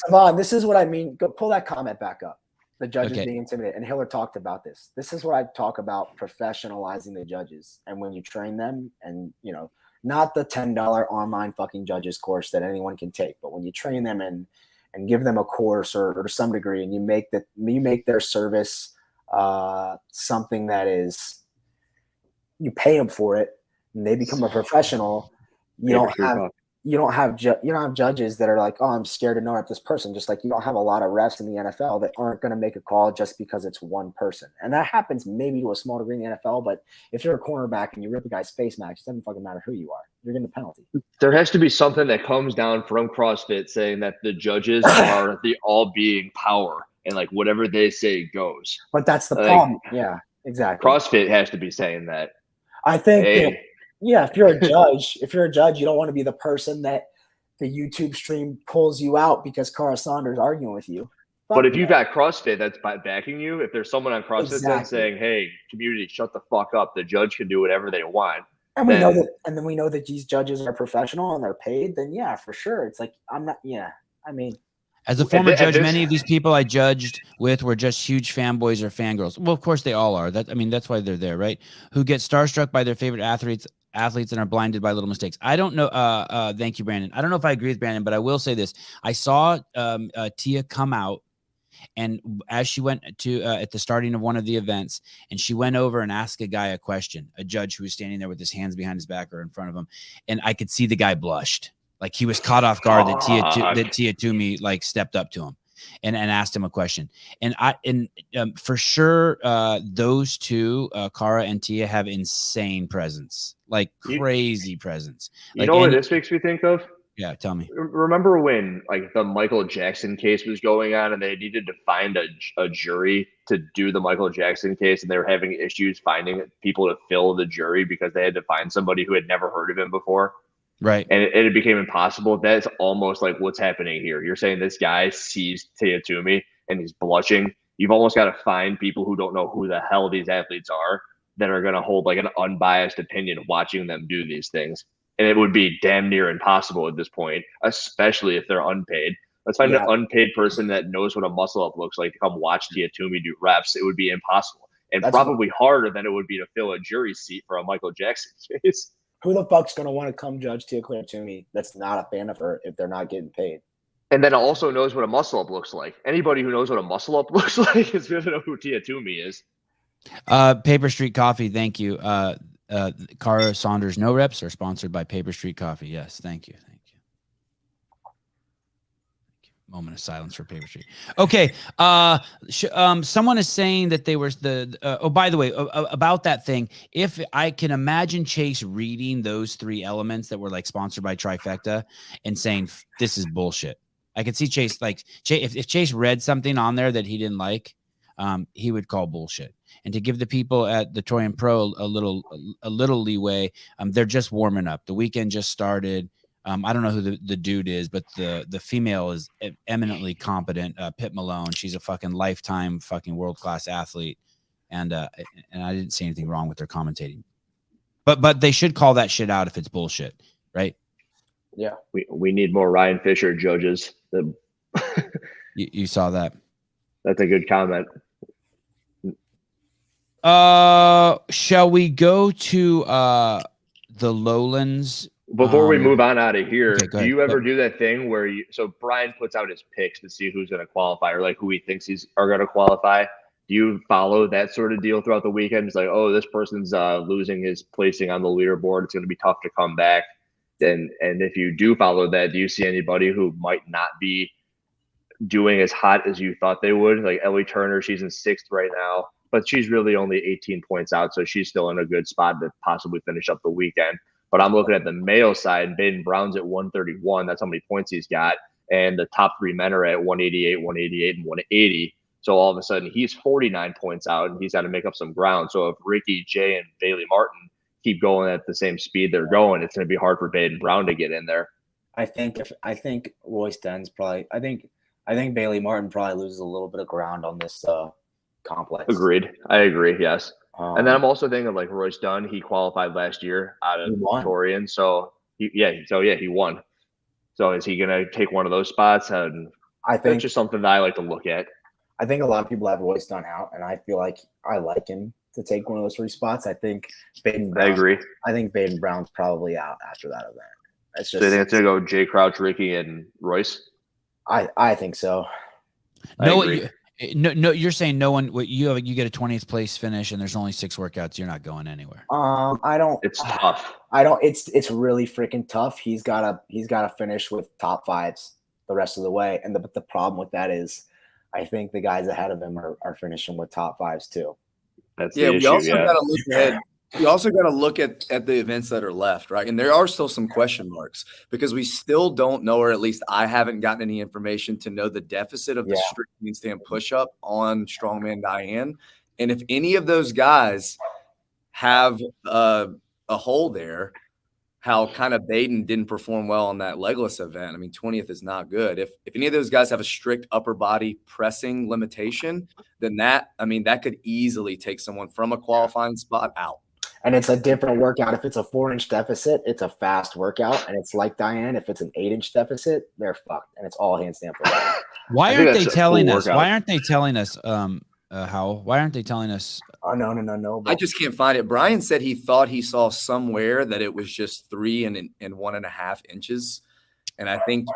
Savon, this is what I mean. Go pull that comment back up. The judges being intimidated. And Hiller talked about this. This is what I talk about professionalizing the judges. And when you train them and, not the $10 online fucking judges course that anyone can take, but when you train them and give them a course or to some degree, and you make their service something that is, you pay them for it, and they become a professional. You don't have judges that are like, oh, I'm scared to know this person. Just like you don't have a lot of refs in the NFL that aren't going to make a call just because it's one person. And that happens maybe to a small degree in the NFL. But if you're a cornerback and you rip a guy's face mask, it doesn't fucking matter who you are. You're getting a penalty. There has to be something that comes down from CrossFit saying that the judges are the all-being power and whatever they say goes. But that's the problem. Yeah, exactly. CrossFit has to be saying that. I think. If you're a judge, you don't want to be the person that the YouTube stream pulls you out because Cara Saunders arguing with you. But if you've got CrossFit that's backing you, if there's someone on CrossFit that's saying, "Hey, community, shut the fuck up," the judge can do whatever they want. And we know that these judges are professional and they're paid. Then for sure, it's I'm not. Yeah, I mean. As a former judge, many of these people I judged with were just huge fanboys or fangirls. Well, of course they all are. That's why they're there, right? Who get starstruck by their favorite athletes and are blinded by little mistakes. I don't know. Thank you, Brandon. I don't know if I agree with Brandon, but I will say this. I saw Tia come out, and as she went to at the starting of one of the events, and she went over and asked a guy a question, a judge who was standing there with his hands behind his back or in front of him, and I could see the guy blushed. Like he was caught off guard that Tia Toomey stepped up to him and asked him a question. And for sure, those two, Cara and Tia, have insane presence, crazy presence. You know what this makes me think of? Yeah, tell me. Remember when the Michael Jackson case was going on and they needed to find a jury to do the Michael Jackson case, and they were having issues finding people to fill the jury because they had to find somebody who had never heard of him before? Right. And it became impossible. That's almost like what's happening here. You're saying this guy sees Tia Toomey and he's blushing. You've almost got to find people who don't know who the hell these athletes are that are going to hold an unbiased opinion watching them do these things. And it would be damn near impossible at this point, especially if they're unpaid. Let's find an unpaid person that knows what a muscle up looks like to come watch Tia Toomey do reps. It would be impossible and probably harder than it would be to fill a jury seat for a Michael Jackson case. Who the fuck's going to want to come judge Tia-Clair Toomey that's not a fan of her if they're not getting paid? And then also knows what a muscle up looks like. Anybody who knows what a muscle up looks like is going to know who Tia Toomey is. Paper Street Coffee, thank you. Cara Saunders No Reps are sponsored by Paper Street Coffee. Yes, thank you. Moment of silence for Paper Street. Okay. Someone is saying that they were oh, by the way, about that thing, if I can imagine Chase reading those 3 elements that were like sponsored by Trifecta and saying, this is bullshit. I could see Chase, like, if Chase read something on there that he didn't like, he would call bullshit. And to give the people at the Torian Pro a little leeway, they're just warming up. The weekend just started. I don't know who the dude is, but the female is eminently competent. Pip Malone. She's a fucking lifetime fucking world-class athlete. And I didn't see anything wrong with their commentating. But they should call that shit out if it's bullshit, right? Yeah. We need more Ryan Fisher judges. You saw that. That's a good comment. Shall we go to the Lowlands? Before we move on out of here, okay, do you ever do that thing where so Brian puts out his picks to see who's going to qualify or like who he thinks are going to qualify? Do you follow that sort of deal throughout the weekend? It's like, oh, this person's losing his placing on the leaderboard. It's going to be tough to come back. And if you do follow that, do you see anybody who might not be doing as hot as you thought they would? Like Ellie Turner, she's in 6th right now, but she's really only 18 points out, so she's still in a good spot to possibly finish up the weekend. But I'm looking at the male side. Baden Brown's at 131. That's how many points he's got. And the top 3 men are at 188, 188, and 180. So all of a sudden, he's 49 points out, and he's got to make up some ground. So if Ricky, Jay, and Bailey Martin keep going at the same speed they're going, it's going to be hard for Baden Brown to get in there. I think Royce Den's probably. I think Bailey Martin probably loses a little bit of ground on this complex. Agreed. I agree. Yes. And then I'm also thinking of like Royce Dunn. He qualified last year out of Torian. So he won. So is he going to take one of those spots? And I think that's just something that I like to look at. I think a lot of people have Royce Dunn out, and I feel like I like him to take one of those 3 spots. I think Baden Brown. I agree. I think Baden Brown's probably out after that event. It's just, so you think it's going to go Jay Crouch, Ricky, and Royce? I think so. No, you're saying no one. You get a 20th place finish, and there's only 6 workouts. You're not going anywhere. I don't. It's tough. I don't. It's really freaking tough. He's gotta finish with top 5s the rest of the way. And the problem with that is, I think the guys ahead of him are finishing with top 5s too. That's the issue. We also got to look ahead. You also got to look at the events that are left, right? And there are still some question marks because we still don't know, or at least I haven't gotten any information to know the deficit of the strict handstand push-up on Strongman Diane. And if any of those guys have a hole there, how kind of Baden didn't perform well on that legless event. I mean, 20th is not good. If any of those guys have a strict upper body pressing limitation, then that could easily take someone from a qualifying spot out. And it's a different workout. If it's a 4-inch deficit, it's a fast workout. And it's like Diane, if it's an 8-inch deficit, they're fucked. And it's all handstand push-up. Why aren't they telling us? Why aren't they telling us, Howell? Why aren't they telling us? Oh, no. I just can't find it. Brian said he thought he saw somewhere that it was just 3 and 1.5 inches. And I think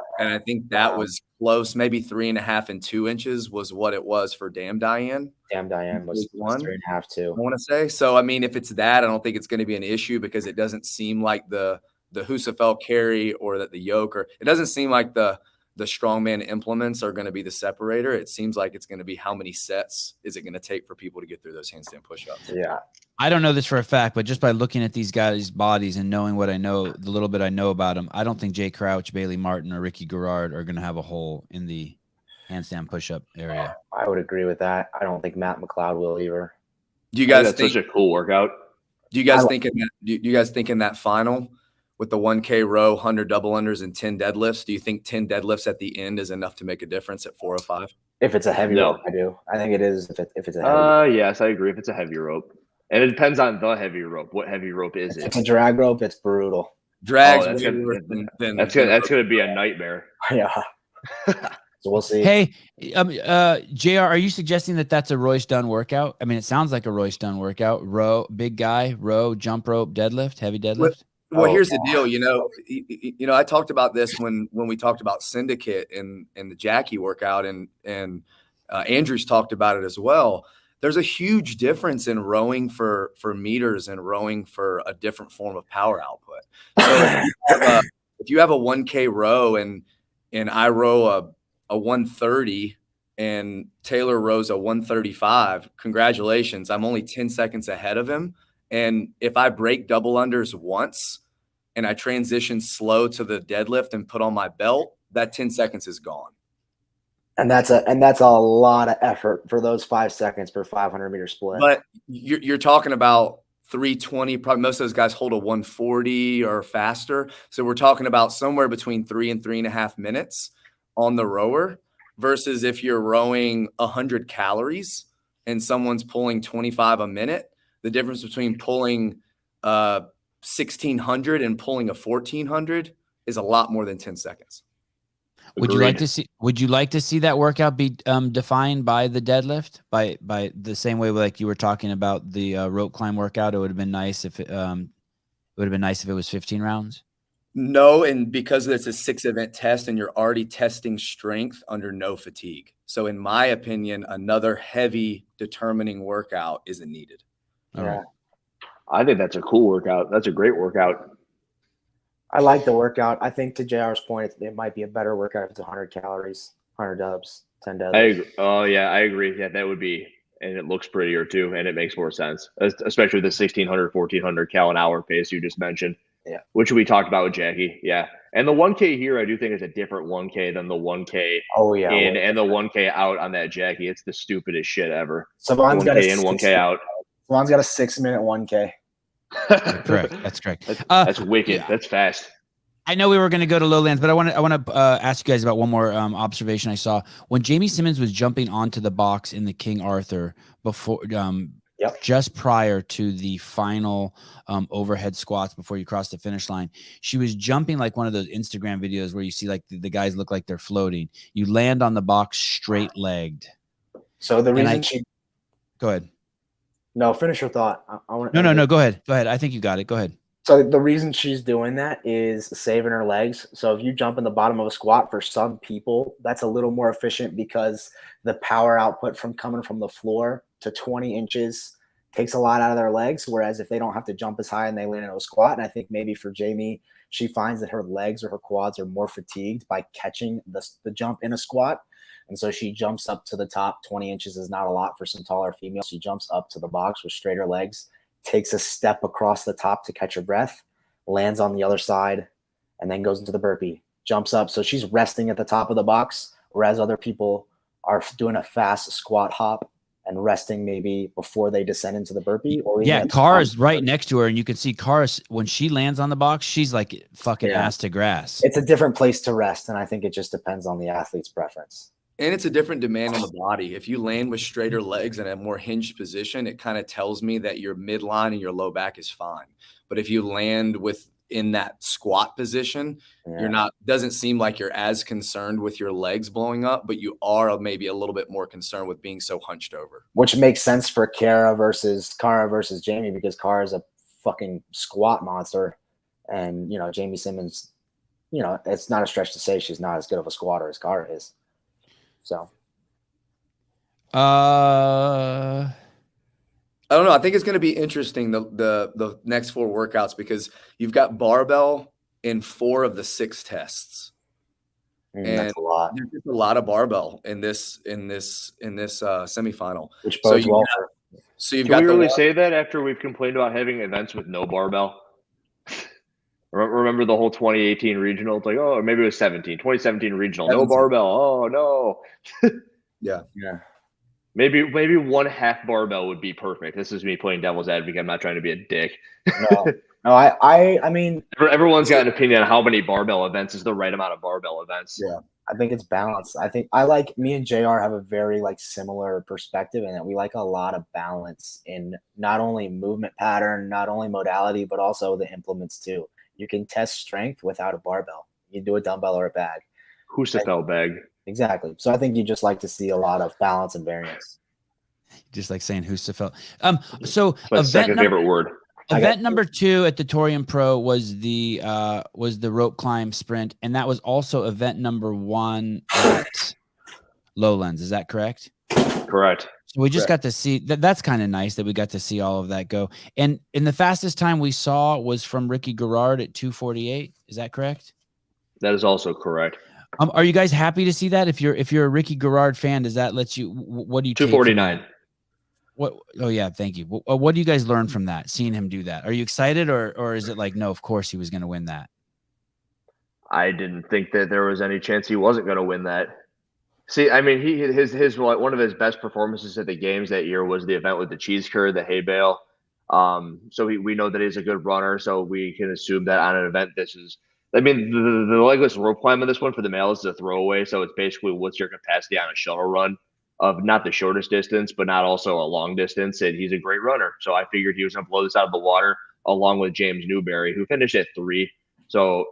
that was close. Maybe 3.5 and 2 inches was what it was for Damn Diane. Damn Diane was 3.5 too. I want to say. So, I mean, if it's that, I don't think it's going to be an issue because it doesn't seem like the Husafel carry or that the yoke, or it doesn't seem like the strongman implements are going to be the separator. It seems like it's going to be how many sets is it going to take for people to get through those handstand push-ups. Yeah. I don't know this for a fact, but just by looking at these guys' bodies and knowing what I know, the little bit I know about them, I don't think Jay Crouch, Bailey Martin, or Ricky Garard are going to have a hole in the handstand push-up area. I would agree with that. I don't think Matt McLeod will either. Do you guys that's think such a cool workout? Do you guys think in that final with the 1K row, 100 double unders, and 10 deadlifts, do you think 10 deadlifts at the end is enough to make a difference at 405? If it's a heavy rope, I do. I think it is. If it's a heavy yes, I agree. If it's a heavy rope, and it depends on the heavy rope. What heavy rope is it? If it's a drag rope, it's brutal. Drags. That's gonna be a nightmare. Yeah. So we'll see. Hey, JR, are you suggesting that that's a Royce Dunn workout? I mean, it sounds like a Royce Dunn workout. Row, big guy, row, jump rope, deadlift, heavy deadlift. Well, here's the deal. I talked about this when we talked about Syndicate and the Jackie workout, and Andrews talked about it as well. There's a huge difference in rowing for meters and rowing for a different form of power output. So if you have a 1K row and I row a 130 and Taylor rows a 135, congratulations. I'm only 10 seconds ahead of him. And if I break double unders once and I transition slow to the deadlift and put on my belt, that 10 seconds is gone. And that's a lot of effort for those 5 seconds per 500-meter split. But you're talking about 320. Probably most of those guys hold a 140 or faster. So we're talking about somewhere between 3 and 3.5 minutes on the rower, versus if you're rowing 100 calories and someone's pulling 25 a minute, the difference between pulling 1,600 and pulling a 1,400 is a lot more than 10 seconds. Would you like to see that workout be defined by the deadlift, by the same way like you were talking about the rope climb workout? It would have been nice if it was 15 rounds. No, and because it's a 6-event test and you're already testing strength under no fatigue. So in my opinion, another heavy determining workout isn't needed. Yeah. Right. I think that's a cool workout. That's a great workout. I like the workout. I think to JR's point, it might be a better workout if it's 100 calories, 100 dubs, 10 dubs. I agree. Oh yeah, I agree. Yeah, that would be, and it looks prettier too, and it makes more sense, especially the 1,600, 1,400 cal an hour pace you just mentioned. Yeah. Which we talked about with Jackie. Yeah. And the 1K here, I do think is a different 1K than the 1K and the 1K out on that Jackie. It's the stupidest shit ever. Savon's 1K got in, 1K out. Savon's got a 6-minute 1K. Correct. That's correct. That's wicked. Yeah. That's fast. I know we were going to go to Lowlands, but I want to ask you guys about one more observation I saw. When Jamie Simmons was jumping onto the box in the King Arthur before just prior to the final overhead squats before you cross the finish line, she was jumping like one of those Instagram videos where you see like the guys look like they're floating. You land on the box straight legged. So the reason go ahead. No, finish your thought. No. Go ahead. I think you got it. Go ahead. So the reason she's doing that is saving her legs. So if you jump in the bottom of a squat, for some people, that's a little more efficient because the power output from coming from the floor to 20 inches takes a lot out of their legs. Whereas if they don't have to jump as high and they land in a squat, and I think maybe for Jamie, she finds that her legs or her quads are more fatigued by catching the jump in a squat. And so she jumps up to the top. 20 inches is not a lot for some taller females. She jumps up to the box with straighter legs, takes a step across the top to catch her breath, lands on the other side, and then goes into the burpee, jumps up. So she's resting at the top of the box, whereas other people are doing a fast squat hop and resting maybe before they descend into the burpee. Or Cara is right next to her, and you can see Cara, when she lands on the box, she's like fucking ass to grass. It's a different place to rest, and I think it just depends on the athlete's preference. And it's a different demand on the body. If you land with straighter legs and a more hinged position, it kind of tells me that your midline and your low back is fine. But if you land in that squat position, doesn't seem like you're as concerned with your legs blowing up, but you are maybe a little bit more concerned with being so hunched over. Which makes sense for Cara versus Jamie, because Cara's a fucking squat monster. And, Jamie Simmons, it's not a stretch to say she's not as good of a squatter as Cara is. So, I don't know. I think it's going to be interesting the next 4 workouts, because you've got barbell in 4 of the 6 tests, and that's a lot. There's a lot of barbell in this semifinal. Which bodes well. So you've Can got. we really say that after we've complained about having events with no barbell? Remember the whole 2018 regional? It's like, or maybe it was 2017 regional. No barbell. Oh no. Yeah. Maybe 1/2 barbell would be perfect. This is me playing devil's advocate. I'm not trying to be a dick. No, I mean, everyone's got an opinion on how many barbell events is the right amount of barbell events. Yeah, I think it's balanced. I think me and JR have a very similar perspective, in that we like a lot of balance in not only movement pattern, not only modality, but also the implements too. You can test strength without a barbell. You do a dumbbell or a bag. Husafel bag. Exactly. So I think you just like to see a lot of balance and variance. Just like saying Husafel. So my second favorite word. Event number 2 at the Torian Pro was the rope climb sprint, and that was also event number 1 at Lowlands. Is that correct? Correct. So we just got to see that. That's kind of nice that we got to see all of that go. And the fastest time we saw was from Ricky Garard at 2:48. Is that correct? That is also correct. Are you guys happy to see that? If you're a Ricky Garard fan, does that let you? What do you take from 249? that? What? Oh yeah, thank you. What do you guys learn from that? Seeing him do that, are you excited, or is it like, no, of course he was going to win that? I didn't think that there was any chance he wasn't going to win that. See, I mean, his one of his best performances at the games that year was the event with the cheese curd, the hay bale. So we know that he's a good runner, so we can assume that on an event this is. I mean, the legless rope climb on this one for the males is a throwaway, so it's basically what's your capacity on a shuttle run of not the shortest distance, but not also a long distance, and he's a great runner. So I figured he was going to blow this out of the water along with James Newberry, who finished at 3. So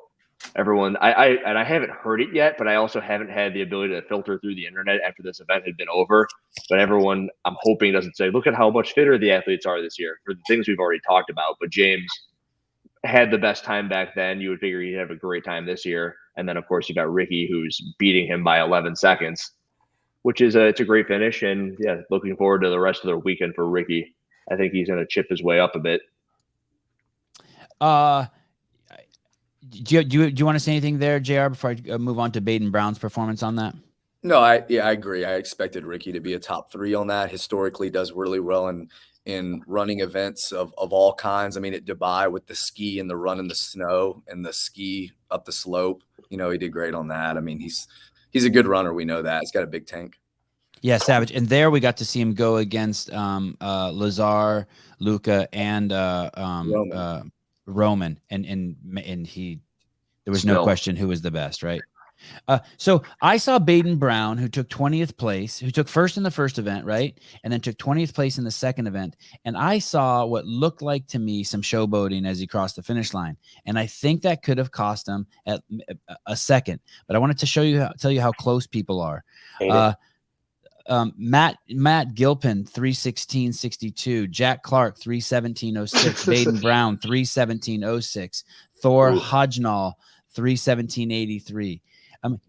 everyone, I haven't heard it yet, but I also haven't had the ability to filter through the internet after this event had been over. But everyone, I'm hoping, doesn't say, look at how much fitter the athletes are this year for the things we've already talked about. But James had the best time back then. You would figure he'd have a great time this year. And then, of course, you got Ricky, who's beating him by 11 seconds, which is it's a great finish. And, yeah, looking forward to the rest of the weekend for Ricky. I think he's going to chip his way up a bit. Do you want to say anything there, JR, before I move on to Baden Brown's performance on that? No, I agree. I expected Ricky to be a top 3 on that. Historically, does really well in running events of all kinds. I mean, at Dubai with the ski and the run in the snow and the ski up the slope, he did great on that. I mean, he's a good runner. We know that. He's got a big tank. Yeah, savage. And there we got to see him go against Lazar, Luca, and Roman, and he, there was no question who was the best, right? So I saw Baden Brown, who took 20th place, who took first in the first event, right? And then took 20th place in the second event. And I saw what looked like to me some showboating as he crossed the finish line. And I think that could have cost him at a second. But I wanted to tell you how close people are. Matt Gilpin 3:16.62, Jack Clark 3:17.06, Baden Brown 3:17.06, Thor Hodgnall 3:17.83.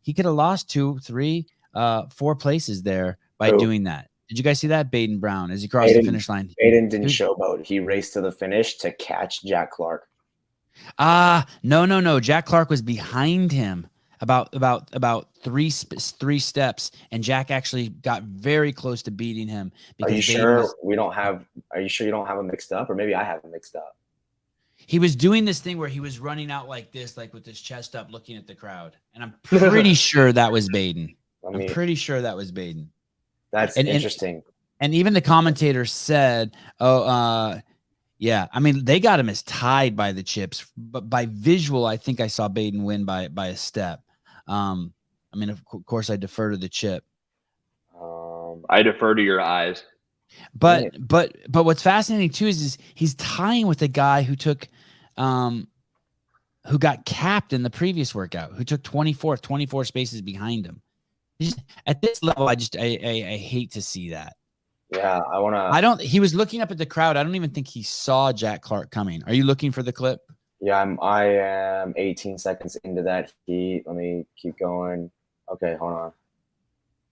He could have lost 2, 3, 4 places there by doing that. Did you guys see that? Baden Brown as he crossed the finish line. Baden didn't showboat. He raced to the finish to catch Jack Clark. No. Jack Clark was behind him about three steps, and Jack actually got very close to beating him. Are you sure you don't have them mixed up, or maybe I have them mixed up? He was doing this thing where he was running out like this, like with his chest up, looking at the crowd, and I'm pretty sure that was Baden. I'm pretty sure that was Baden. That's interesting. And even the commentator said, yeah, I mean, they got him as tied by the chips, but by visual, I think I saw Baden win by a step. I mean, of course, I defer to the chip. I defer to your eyes. But what's fascinating too is he's tying with the guy who took, who got capped in the previous workout, who took 24 spaces behind him. At this level, I hate to see that. Yeah, he was looking up at the crowd. I don't even think he saw Jack Clark coming. Are you looking for the clip? Yeah, I am 18 seconds into that heat. Let me keep going. Okay, hold on.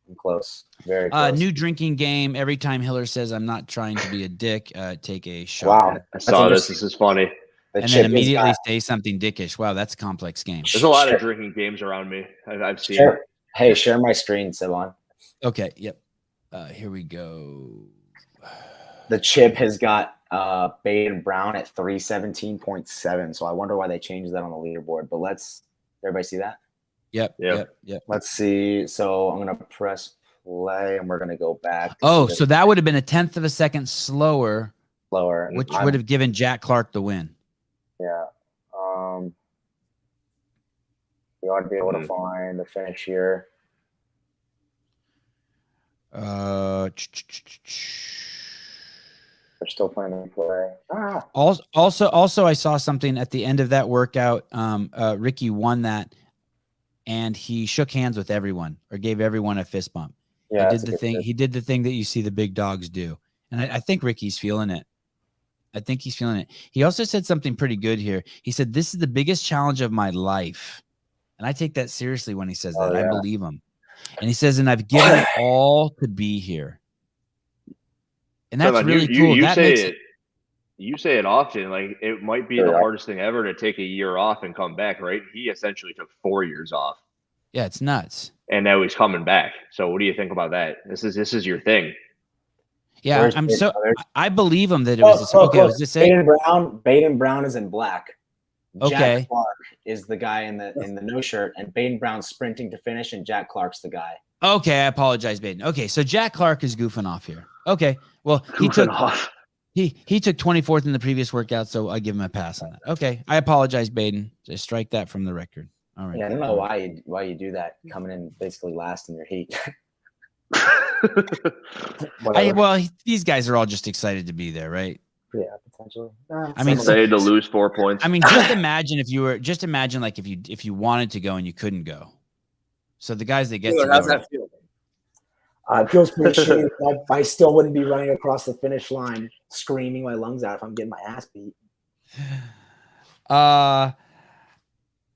I'm close. Very close. New drinking game. Every time Hiller says, I'm not trying to be a dick, take a shot. Wow. I saw this. This is funny. And then immediately say something dickish. Wow, that's a complex game. There's a lot of drinking games around me. I've seen. Hey, share my screen, Sibon. Okay, yep. Here we go. The chip has got Baden Brown at 3:17.7. So I wonder why they changed that on the leaderboard. But everybody see that? Yep. Let's see. So I'm gonna press play, and we're gonna go back. So that would have been 1/10 of a second slower, which would have given Jack Clark the win. Yeah. You ought to be able to find the finish here. They're still playing the play. Also, I saw something at the end of that workout. Ricky won that, and he shook hands with everyone or gave everyone a fist bump. Yeah, he did the thing that you see the big dogs do, and I think Ricky's feeling it. He also said something pretty good here. He said, "This is the biggest challenge of my life," and I take that seriously when he says that. Yeah. I believe him. And he says, "And I've given it all to be here." And that's really cool. You say it often, like it might be the hardest thing ever to take a year off and come back, right? He essentially took 4 years off. Yeah, it's nuts. And now he's coming back. So what do you think about that? This is your thing. Yeah, Where's I'm Baden? so Oh, there's- I believe him that it was this. Look, Okay, look, was this it? Baden Brown is in black. Okay. Jack Clark is the guy in the no shirt, and Baden Brown's sprinting to finish, and Jack Clark's the guy. Okay, I apologize, Baden. Okay, so Jack Clark is goofing off here. Okay, well he Goofing took off. he took 24th in the previous workout, so I give him a pass on that. Okay, I apologize, Baden. Just strike that from the record. All right. Yeah, I don't know why you do that, coming in basically last in your heat. These guys are all just excited to be there, right? Yeah, potentially. I mean, Excited to lose 4 points. I mean, just imagine like if you wanted to go and you couldn't go. So the guys that get to How's go, that feel? It feels pretty shitty. I still wouldn't be running across the finish line screaming my lungs out if I'm getting my ass beat.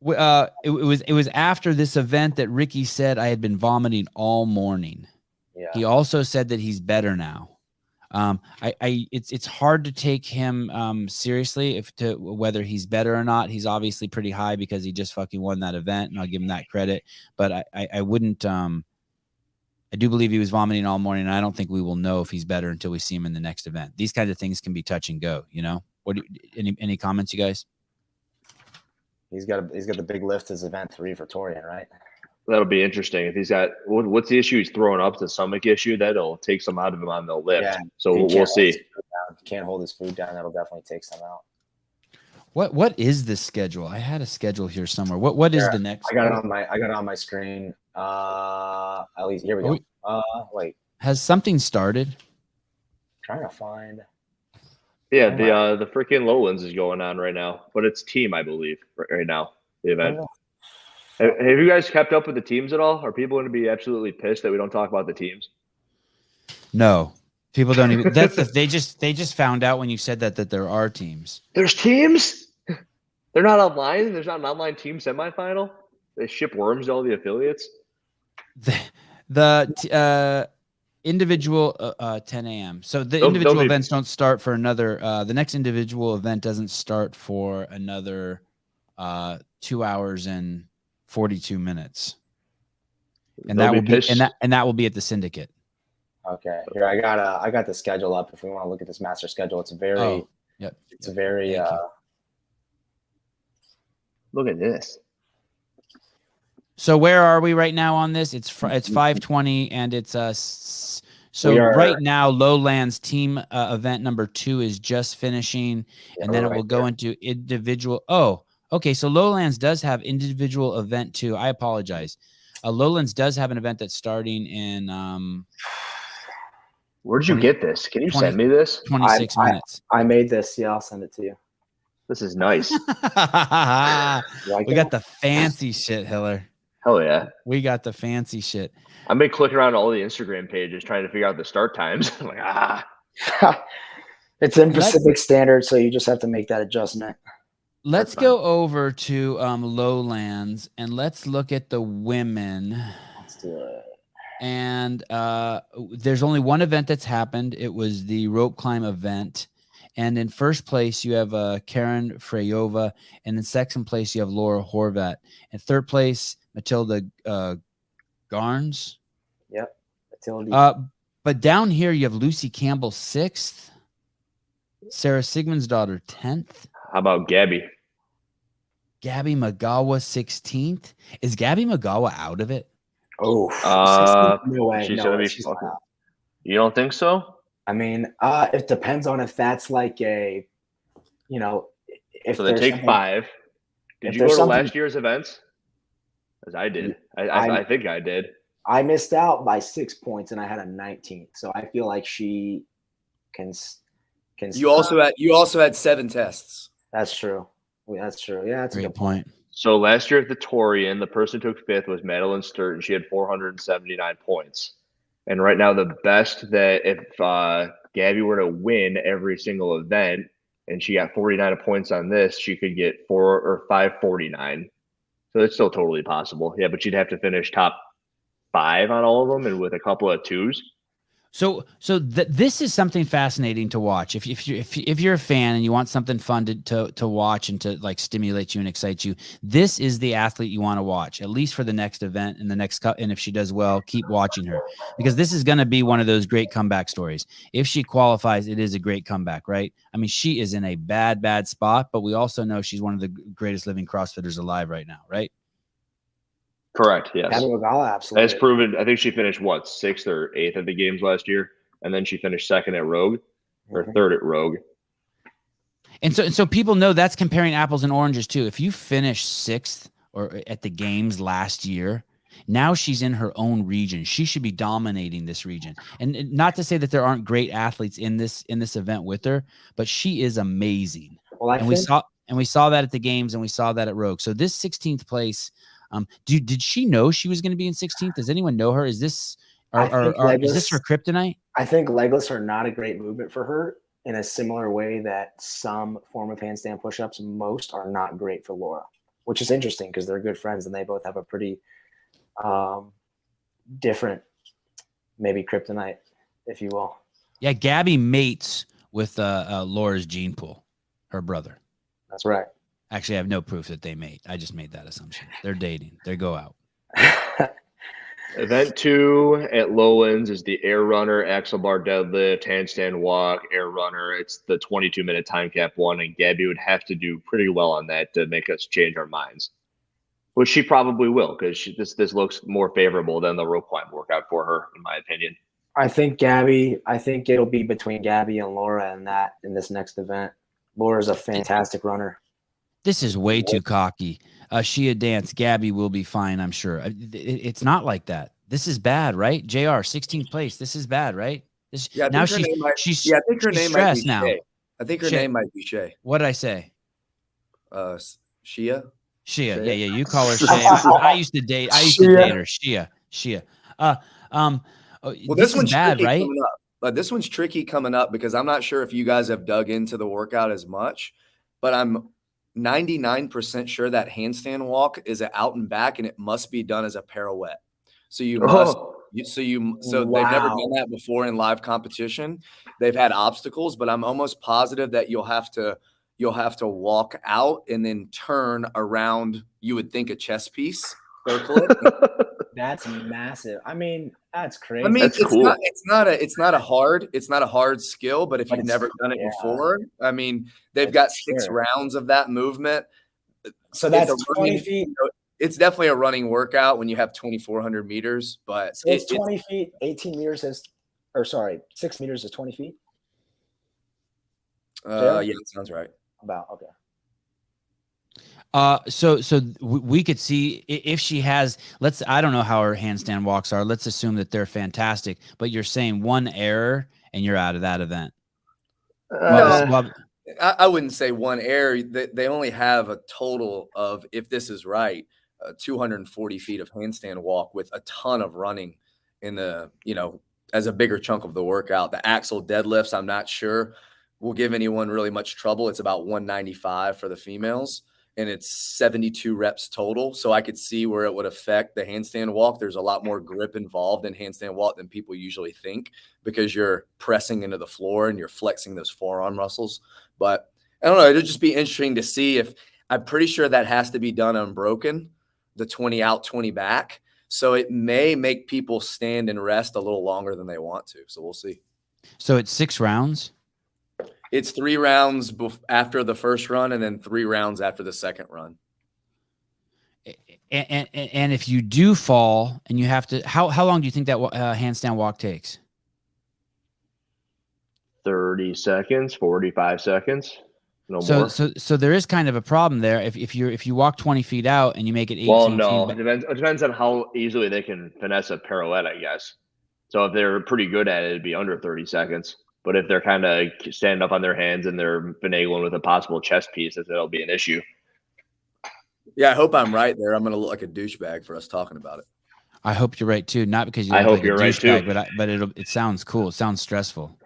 it was after this event that Ricky said I had been vomiting all morning. Yeah. He also said that he's better now. It's hard to take him seriously whether he's better or not. He's obviously pretty high because he just fucking won that event, and I'll give him that credit. But I wouldn't. I do believe he was vomiting all morning, and I don't think we will know if he's better until we see him in the next event. These kinds of things can be touch and go. You know. Any comments, you guys? He's got the big lift as event 3 for Torian, right? That'll be interesting. If he's got what's the issue he's throwing up, the stomach issue, that'll take some out of him on the lift. Yeah, so we'll see. Can't hold his food down. That'll definitely take some out. What is this schedule? I had a schedule here somewhere. What is the next? I got it on my screen. At least here we go. Wait. Has something started? Trying to find. Yeah, the freaking Lowlands is going on right now, but it's team, I believe, right now. The event. Have you guys kept up with the teams at all? Are people going to be absolutely pissed that we don't talk about the teams? No, people don't even. They just found out when you said that there are teams. There's teams. They're not online. There's not an online team semifinal. They ship worms to all the affiliates. The individual 10 a.m. So the individual events don't start for another. The next individual event doesn't start for another 2 hours and 42 minutes, and that will be at the Syndicate. Okay, here I got the schedule up. If we want to look at this master schedule, it's very Look at this. So where are we right now on this? It's 5:20, and it's right now Lowlands team event number 2 is just finishing, and then it will go into individual. Oh, okay. So Lowlands does have individual event 2. I apologize. Lowlands does have an event that's starting in. Where'd you get this? Can you send me this? 26 minutes. I made this. Yeah, I'll send it to you. This is nice. We got the fancy shit, Hiller. Hell yeah. We got the fancy shit. I've been clicking around all the Instagram pages trying to figure out the start times. I'm like, It's in Pacific Standard, so you just have to make that adjustment. Let's go over to Lowlands, and let's look at the women. Let's do it. And there's only one event that's happened. It was the rope climb event. And in first place, you have Karen Freyova. And in second place, you have Laura Horvath. In third place, Matilda Garnes. Yep. Matilda. But down here, you have Lucy Campbell 6th. Sarah Sigmund's daughter 10th. how about Gabby? Gabby Magawa 16th. Is Gabby Magawa out of it? Oh, no way. She's no gonna way. be She's fucking. not. You don't think so? I mean, it depends on if that's like a, if So they there's take something- 5. Did if you go there's to something- last year's events? As I did. I think I did. I missed out by 6 points and I had a 19th. So I feel like she can. You also had 7 tests. That's true. That's true. Yeah, that's a Great good point. point. So last year at the Torian, the person who took 5th was Madeline Sturton. She had 479 points. And right now, the best that if Gabby were to win every single event and she got 49 points on this, she could get 549. So it's still totally possible. Yeah, but she'd have to finish top 5 on all of them and with a couple of 2s. So this is something fascinating to watch. If you're a fan and you want something fun to watch and to like stimulate you and excite you, this is the athlete you want to watch, at least for the next event and the next cut. And if she does well, keep watching her, because this is going to be one of those great comeback stories. If she qualifies, it is a great comeback, right? I mean, she is in a bad spot, but we also know she's one of the greatest living CrossFitters alive right now, right? Correct. Yes. Absolutely. That's proven. I think she finished what, 6th or 8th at the games last year, and then she finished 2nd at Rogue or 3rd at Rogue. And so people know that's comparing apples and oranges too. If you finish 6th or at the games last year, now she's in her own region. She should be dominating this region. And not to say that there aren't great athletes in this event with her, but she is amazing. Well, we saw that at the games, and we saw that at Rogue. So this 16th place. Did she know she was going to be in 16th? Does anyone know her? Is this is this her kryptonite? I think legless are not a great movement for her, in a similar way that some form of handstand push-ups, most are not great for Laura, which is interesting because they're good friends and they both have a pretty different, maybe kryptonite, if you will. Yeah, Gabby mates with Laura's gene pool, her brother. That's right. Actually, I have no proof that they mate. I just made that assumption. They're dating. They go out. Event 2 at Lowlands is the air runner, axle bar deadlift, handstand walk, air runner. It's the 22-minute time cap one, and Gabby would have to do pretty well on that to make us change our minds, which she probably will, because this looks more favorable than the rope climb workout for her, in my opinion. I think it'll be between Gabby and Laura in this next event. Laura's a fantastic runner. This is way too cocky. She a dance. Gabby will be fine, I'm sure. It's not like that. This is bad, right? JR, 16th place. This is bad, right? Now she's I think her name might be now. Shay. I think her name might be Shay. What did I say? Shia. Yeah. You call her Shay. I used to date her. Shia. Well, this one's bad, right? But this one's tricky coming up because I'm not sure if you guys have dug into the workout as much, but I'm 99% sure that handstand walk is an out and back, and it must be done as a pirouette. So you must. So they've never done that before in live competition. They've had obstacles, but I'm almost positive that you'll have to walk out and then turn around. You would think a chess piece, circle it. That's massive. I mean, that's crazy. I mean, that's cool. It's not a hard skill, but if you've never done it before, I mean, they've got 6 rounds of that movement. So that's 20 feet. It's definitely a running workout when you have 2,400 meters, but so it's 20 feet, 18 meters 6 meters is 20 feet. Yeah, that sounds right. About okay. So we could see if she has, I don't know how her handstand walks are. Let's assume that they're fantastic, but you're saying one error and you're out of that event. I wouldn't say one error. They only have a total of, if this is right, 240 feet of handstand walk with a ton of running in the, as a bigger chunk of the workout. The axle deadlifts, I'm not sure will give anyone really much trouble. It's about 195 for the females, and it's 72 reps total. So I could see where it would affect the handstand walk. There's a lot more grip involved in handstand walk than people usually think, because you're pressing into the floor and you're flexing those forearm muscles. But I don't know. It'll just be interesting to see if, I'm pretty sure that has to be done unbroken, the 20 out, 20 back. So it may make people stand and rest a little longer than they want to. So we'll see. So it's 6 rounds? It's 3 rounds after the first run and then 3 rounds after the second run. And if you do fall and you have to, how long do you think that handstand walk takes? 30 seconds, 45 seconds. No more. So there is kind of a problem there. If you walk 20 feet out and you make it 18 well, no, feet it depends on how easily they can finesse a pirouette, I guess. So if they're pretty good at it, it'd be under 30 seconds. But if they're kind of standing up on their hands and they're finagling with a possible chest piece, that'll be an issue. Yeah, I hope I'm right there. I'm going to look like a douchebag for us talking about it. I hope you're right too. Not because you. I hope you're right too. But it sounds cool. It sounds stressful.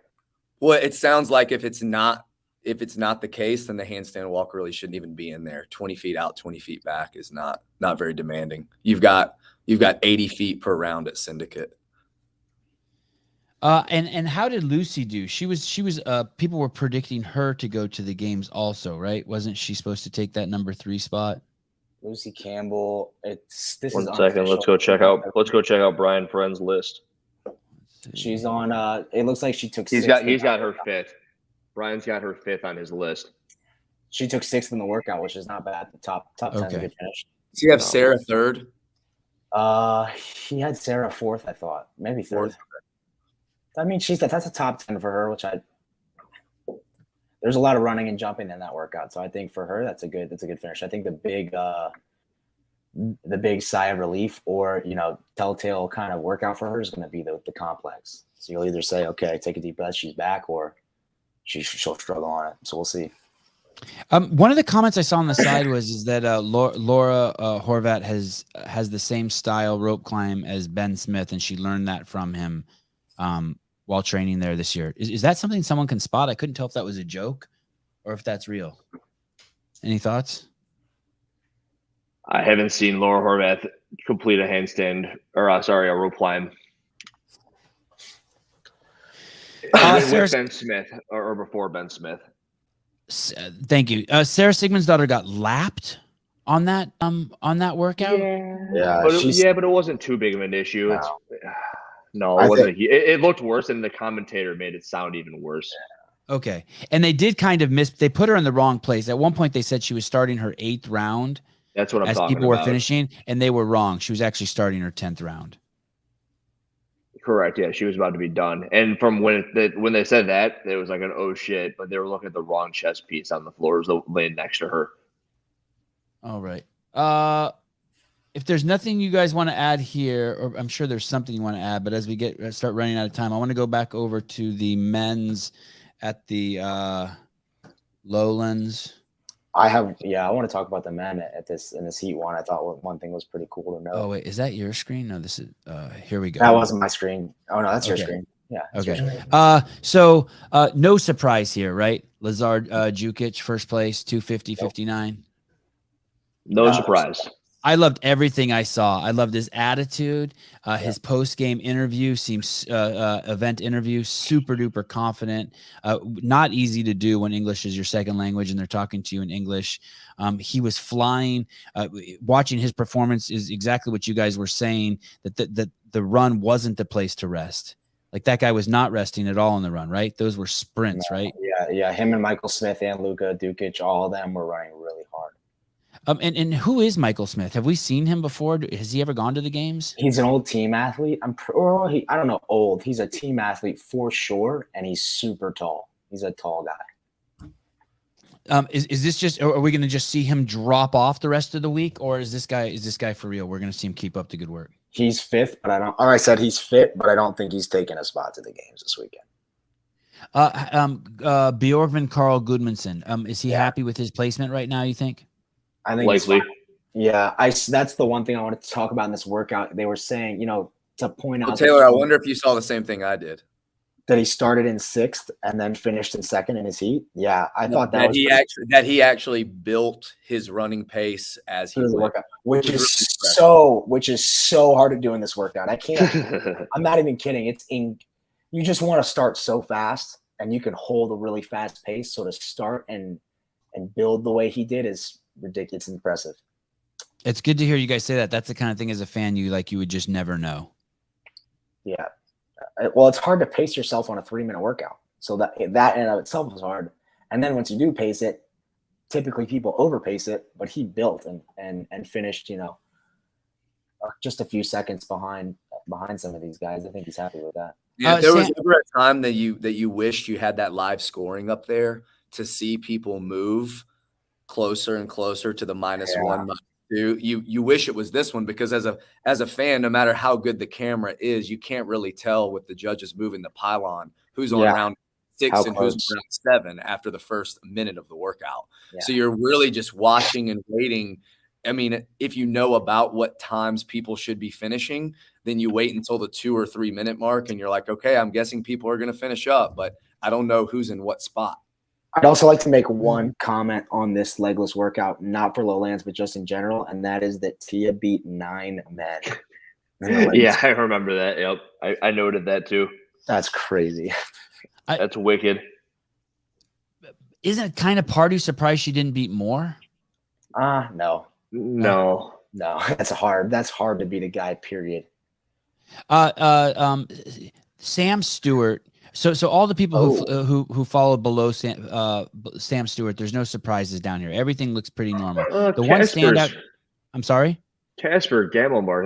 Well, it sounds like if it's not the case, then the handstand walk really shouldn't even be in there. 20 feet out, 20 feet back is not very demanding. You've got 80 feet per round at Syndicate. And how did Lucy do? She was people were predicting her to go to the games also, right? Wasn't she supposed to take that number 3 spot? Lucy Campbell. This is 1 second. Let's go check out Brian Friend's list. She's on. It looks like she took. He's got her 5th. Brian's got her 5th on his list. She took 6th in the workout, which is not bad. The top 10 is a good finish. Does he have Sarah 3rd? He had Sarah 4th, I thought. Maybe 3rd. I mean, that's a top 10 for her, which there's a lot of running and jumping in that workout. So I think for her, that's a good finish. I think the big sigh of relief or, telltale kind of workout for her is going to be the complex. So you'll either say, okay, take a deep breath, she's back, or she'll struggle on it. So we'll see. One of the comments I saw on the side is that Laura Horvath has the same style rope climb as Ben Smith, and she learned that from him while training there this year. Is that something someone can spot? I couldn't tell if that was a joke or if that's real. Any thoughts? I haven't seen Laura Horvath complete a handstand or a rope climb. With Ben Smith or before Ben Smith. Thank you. Sarah Sigmund's daughter got lapped on that workout. But it wasn't too big of an issue. No, it wasn't. It looked worse, and the commentator made it sound even worse. Okay, and they did kind of miss. They put her in the wrong place. At one point, they said she was starting her 8th round. That's what I'm talking about. As people were finishing, and they were wrong. She was actually starting her 10th round. Correct. Yeah, she was about to be done. And from when they said that, it was like an oh shit, but they were looking at the wrong chess piece on the floor. It was laying next to her. All right. If there's nothing you guys want to add here, or I'm sure there's something you want to add, but as we start running out of time, I want to go back over to the men's at the Lowlands. I want to talk about the men in this heat one. I thought one thing was pretty cool to know. Oh wait, is that your screen? No, this is here we go. That wasn't my screen. Oh no, that's your screen. Yeah. Okay. So no surprise here, right? Lazar Dukic, first place, 250.59. No surprise. I loved everything I saw. I loved his attitude. His post-game interview seems event interview, super duper confident. Not easy to do when English is your second language and they're talking to you in English. He was flying. Watching his performance is exactly what you guys were saying, that the run wasn't the place to rest. Like that guy was not resting at all on the run, right? Those were sprints, right? Yeah. Him and Michael Smith and Luka Dukic, all of them were running really hard. And who is Michael Smith? Have we seen him before? Has he ever gone to the games? He's an old team athlete. I don't know old. He's a team athlete for sure, and he's super tall. He's a tall guy. Is this just? Are we going to just see him drop off the rest of the week, or is this guy for real? We're going to see him keep up the good work. He's 5th, but I don't. Or I said he's fit, but I don't think he's taking a spot to the games this weekend. Bjorkman Carl Goodmanson. Is he happy with his placement right now? You think? I think likely. That's the one thing I wanted to talk about in this workout. They were saying, to point out. Taylor, I wonder if you saw the same thing I did. That he started in 6th and then finished in 2nd in his heat. Yeah, I thought that he actually built his running pace as he workout, which is so hard to do in this workout. I can't. I'm not even kidding. You just want to start so fast, and you can hold a really fast pace. So to start and build the way he did is ridiculous and impressive. It's good to hear you guys say that. That's the kind of thing as a fan you would just never know. Yeah. Well, it's hard to pace yourself on a 3-minute workout. So that in and of itself is hard. And then once you do pace it, typically people overpace it, but he built and finished, just a few seconds behind some of these guys. I think he's happy with that. Yeah, there was ever a time that you wished you had that live scoring up there to see people move closer and closer to the -1, -2. You wish it was this one, because as a fan, no matter how good the camera is, you can't really tell with the judges moving the pylon who's on round 6 and who's on round 7 after the first minute of the workout. Yeah. So you're really just watching and waiting. I mean, if you know about what times people should be finishing, then you wait until the 2 or 3 minute mark and you're like, okay, I'm guessing people are going to finish up, but I don't know who's in what spot. I'd also like to make one comment on this legless workout, not for Lowlands, but just in general, and that is that Tia beat 9 men. Yeah, I remember that. Yep. I noted that too. That's crazy. That's wicked. Isn't it kind of Pardew surprised she didn't beat more? No. No. That's hard to beat a guy, period. Sam Stewart. So all the people who follow below Sam Stewart, there's no surprises down here. Everything looks pretty normal. The one standout. I'm sorry. Casper Gamelmark,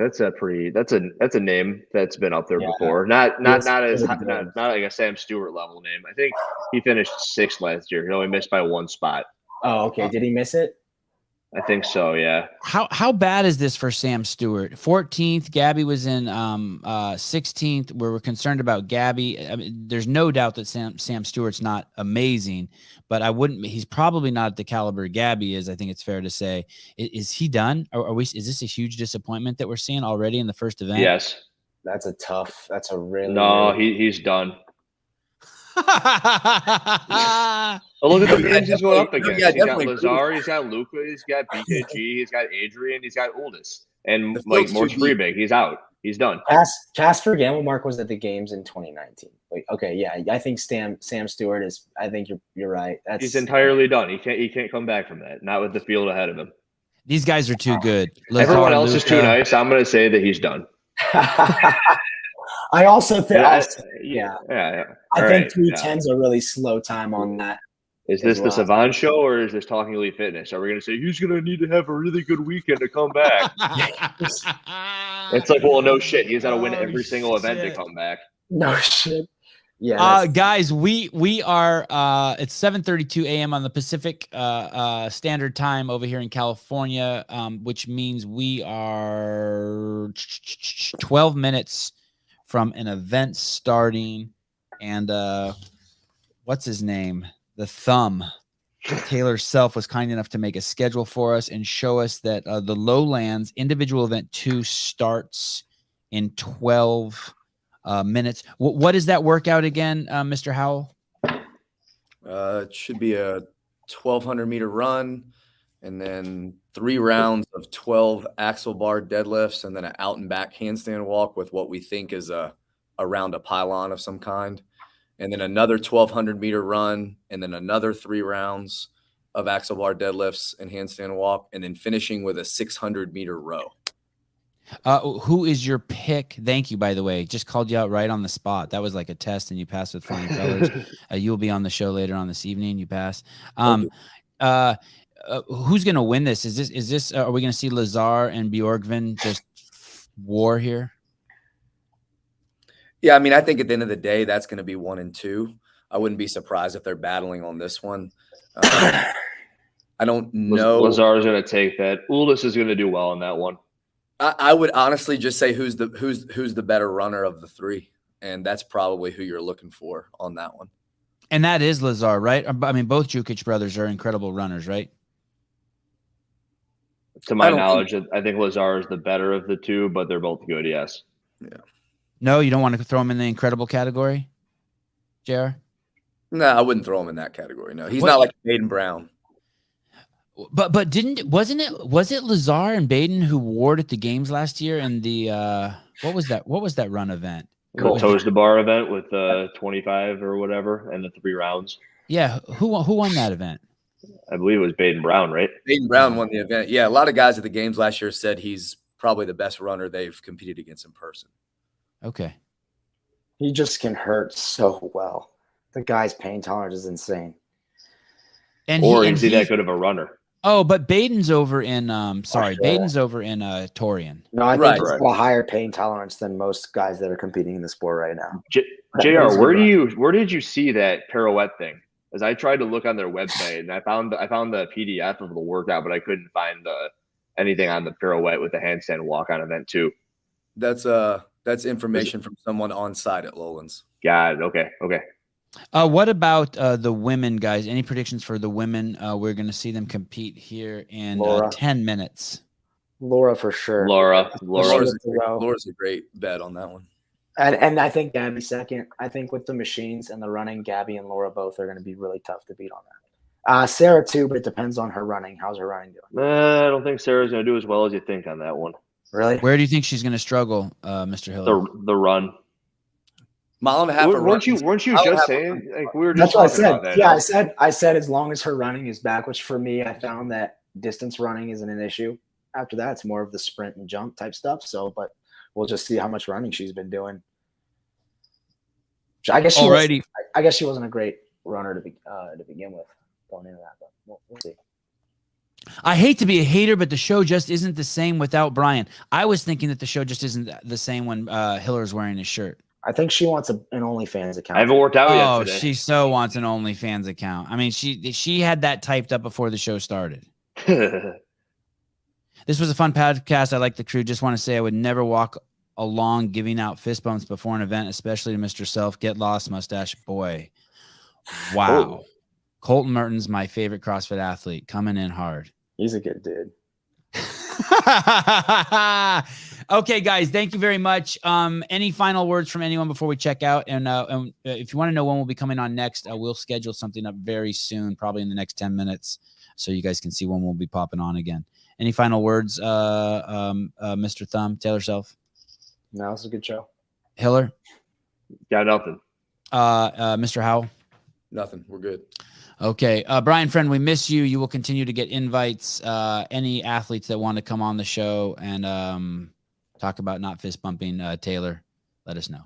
that's a name that's been up there before. Not like a Sam Stewart level name. I think he finished 6th last year. He only missed by 1 spot. Oh, okay. Did he miss it? I think so, yeah. How bad is this for Sam Stewart? 14th, Gabby was in 16th. We're concerned about Gabby. I mean, there's no doubt that Sam Stewart's not amazing, but he's probably not at the caliber Gabby is. I think it's fair to say. Is he done? Is this a huge disappointment that we're seeing already in the first event? Yes. That's a really he's done. Oh, look at the games he's going up against. He's got Lazar, he's got Luca, he's got BKG, he's got Adrian, he's got Oldest. And like Morse Freebig, he's out. He's done. Casper Gamelmark was at the games in 2019. Okay, yeah. I think Sam Stewart is I think you're right. He's entirely done. He can't come back from that. Not with the field ahead of him. These guys are too good. Lazar, everyone else is too nice. I'm gonna say that he's done. I also think I think 310's a really slow time on that. Is this the Savant show or is this Talking Elite Fitness? Are we going to say he's going to need to have a really good weekend to come back? It's like, well, no shit. He's got to win every single event to come back. No shit. Yeah. Guys, we are it's 7:32 a.m. on the Pacific Standard Time over here in California, which means we are 12 minutes from an event starting. And what's his name? The Thumb. Taylor Self was kind enough to make a schedule for us and show us that the Lowlands individual event 2 starts in 12 minutes. What is that workout again, Mr. Howell? It should be a 1,200-meter run and then 3 rounds of 12 axle bar deadlifts and then an out and back handstand walk with what we think is around a pylon of some kind. And then another 1,200-meter run, and then another 3 rounds of axle bar deadlifts and handstand walk, and then finishing with a 600-meter row. Who is your pick? Thank you, by the way. Just called you out right on the spot. That was like a test, and you passed with flying colors. You'll be on the show later on this evening. You pass. Who's going to win this? Is this? Are we going to see Lazar and Bjorgvin just war here? Yeah, I mean, I think at the end of the day, that's going to be 1 and 2. I wouldn't be surprised if they're battling on this one. I don't know. Lazar is going to take that. Ulis is going to do well in that one. I would honestly just say who's the better runner of the 3, and that's probably who you're looking for on that one. And that is Lazar, right? I mean, both Dukic brothers are incredible runners, right? To my knowledge, I think Lazar is the better of the 2, but they're both good. Yes. Yeah. No, you don't want to throw him in the incredible category, JR? No, I wouldn't throw him in that category. No, he's not like Baden Brown. But wasn't it Lazar and Baden who warred at the games last year in the what was that run event? The Toes to Bar event with 25 or whatever and the 3 rounds. Yeah, who won that event? I believe it was Baden Brown, right? Baden Brown won the event. Yeah, a lot of guys at the games last year said he's probably the best runner they've competed against in person. Okay. He just can hurt so well. The guy's pain tolerance is insane. Is he that good of a runner? Oh, but Baden's over in Baden's over in Torian. No, I think he's got a higher pain tolerance than most guys that are competing in the sport right now. JR, where did you see that pirouette thing? As I tried to look on their website and I found the PDF of the workout, but I couldn't find anything on the pirouette with the handstand walk on event 2. That's information from someone on site at Lowlands. Got it. Okay. What about the women, guys? Any predictions for the women? We're going to see them compete here in 10 minutes. Laura for sure. Laura's a great bet on that one. And I think Gabby second. I think with the machines and the running, Gabby and Laura both are going to be really tough to beat on that. Sarah too, but it depends on her running. How's her running doing? I don't think Sarah's going to do as well as you think on that one. Really? Where do you think she's going to struggle, Mr. Hill? The run. Mile and a half. Weren't you just saying, like, we were just That's what I talking said. about that? Yeah, I said as long as her running is back, which for me, I found that distance running isn't an issue. After that, it's more of the sprint and jump type stuff. So, but we'll just see how much running she's been doing. I guess she wasn't a great runner to begin with going into that, but we'll see. I hate to be a hater, but the show just isn't the same without Brian. I was thinking that the show just isn't the same when Hiller's wearing his shirt. I think she wants an OnlyFans account. I haven't worked out yet Oh, today. she so wants an OnlyFans account. I mean, she had that typed up before the show started. This was a fun podcast. I like the crew. Just want to say I would never walk along giving out fist bumps before an event, especially to Mr. Self. Get lost, mustache boy. Wow. Oh. Colton Merton's my favorite CrossFit athlete. Coming in hard. He's a good dude. Okay, guys, thank you very much. Any final words from anyone before we check out? And if you want to know when we'll be coming on next, we'll schedule something up very soon, probably in the next 10 minutes, so you guys can see when we'll be popping on again. Any final words, Mr. Thumb, Taylor Self? No, it's a good show. Hiller? Got nothing. Mr. Howell? Nothing. We're good. Okay. Brian, friend, we miss you. You will continue to get invites. Any athletes that want to come on the show and talk about not fist bumping Taylor, let us know.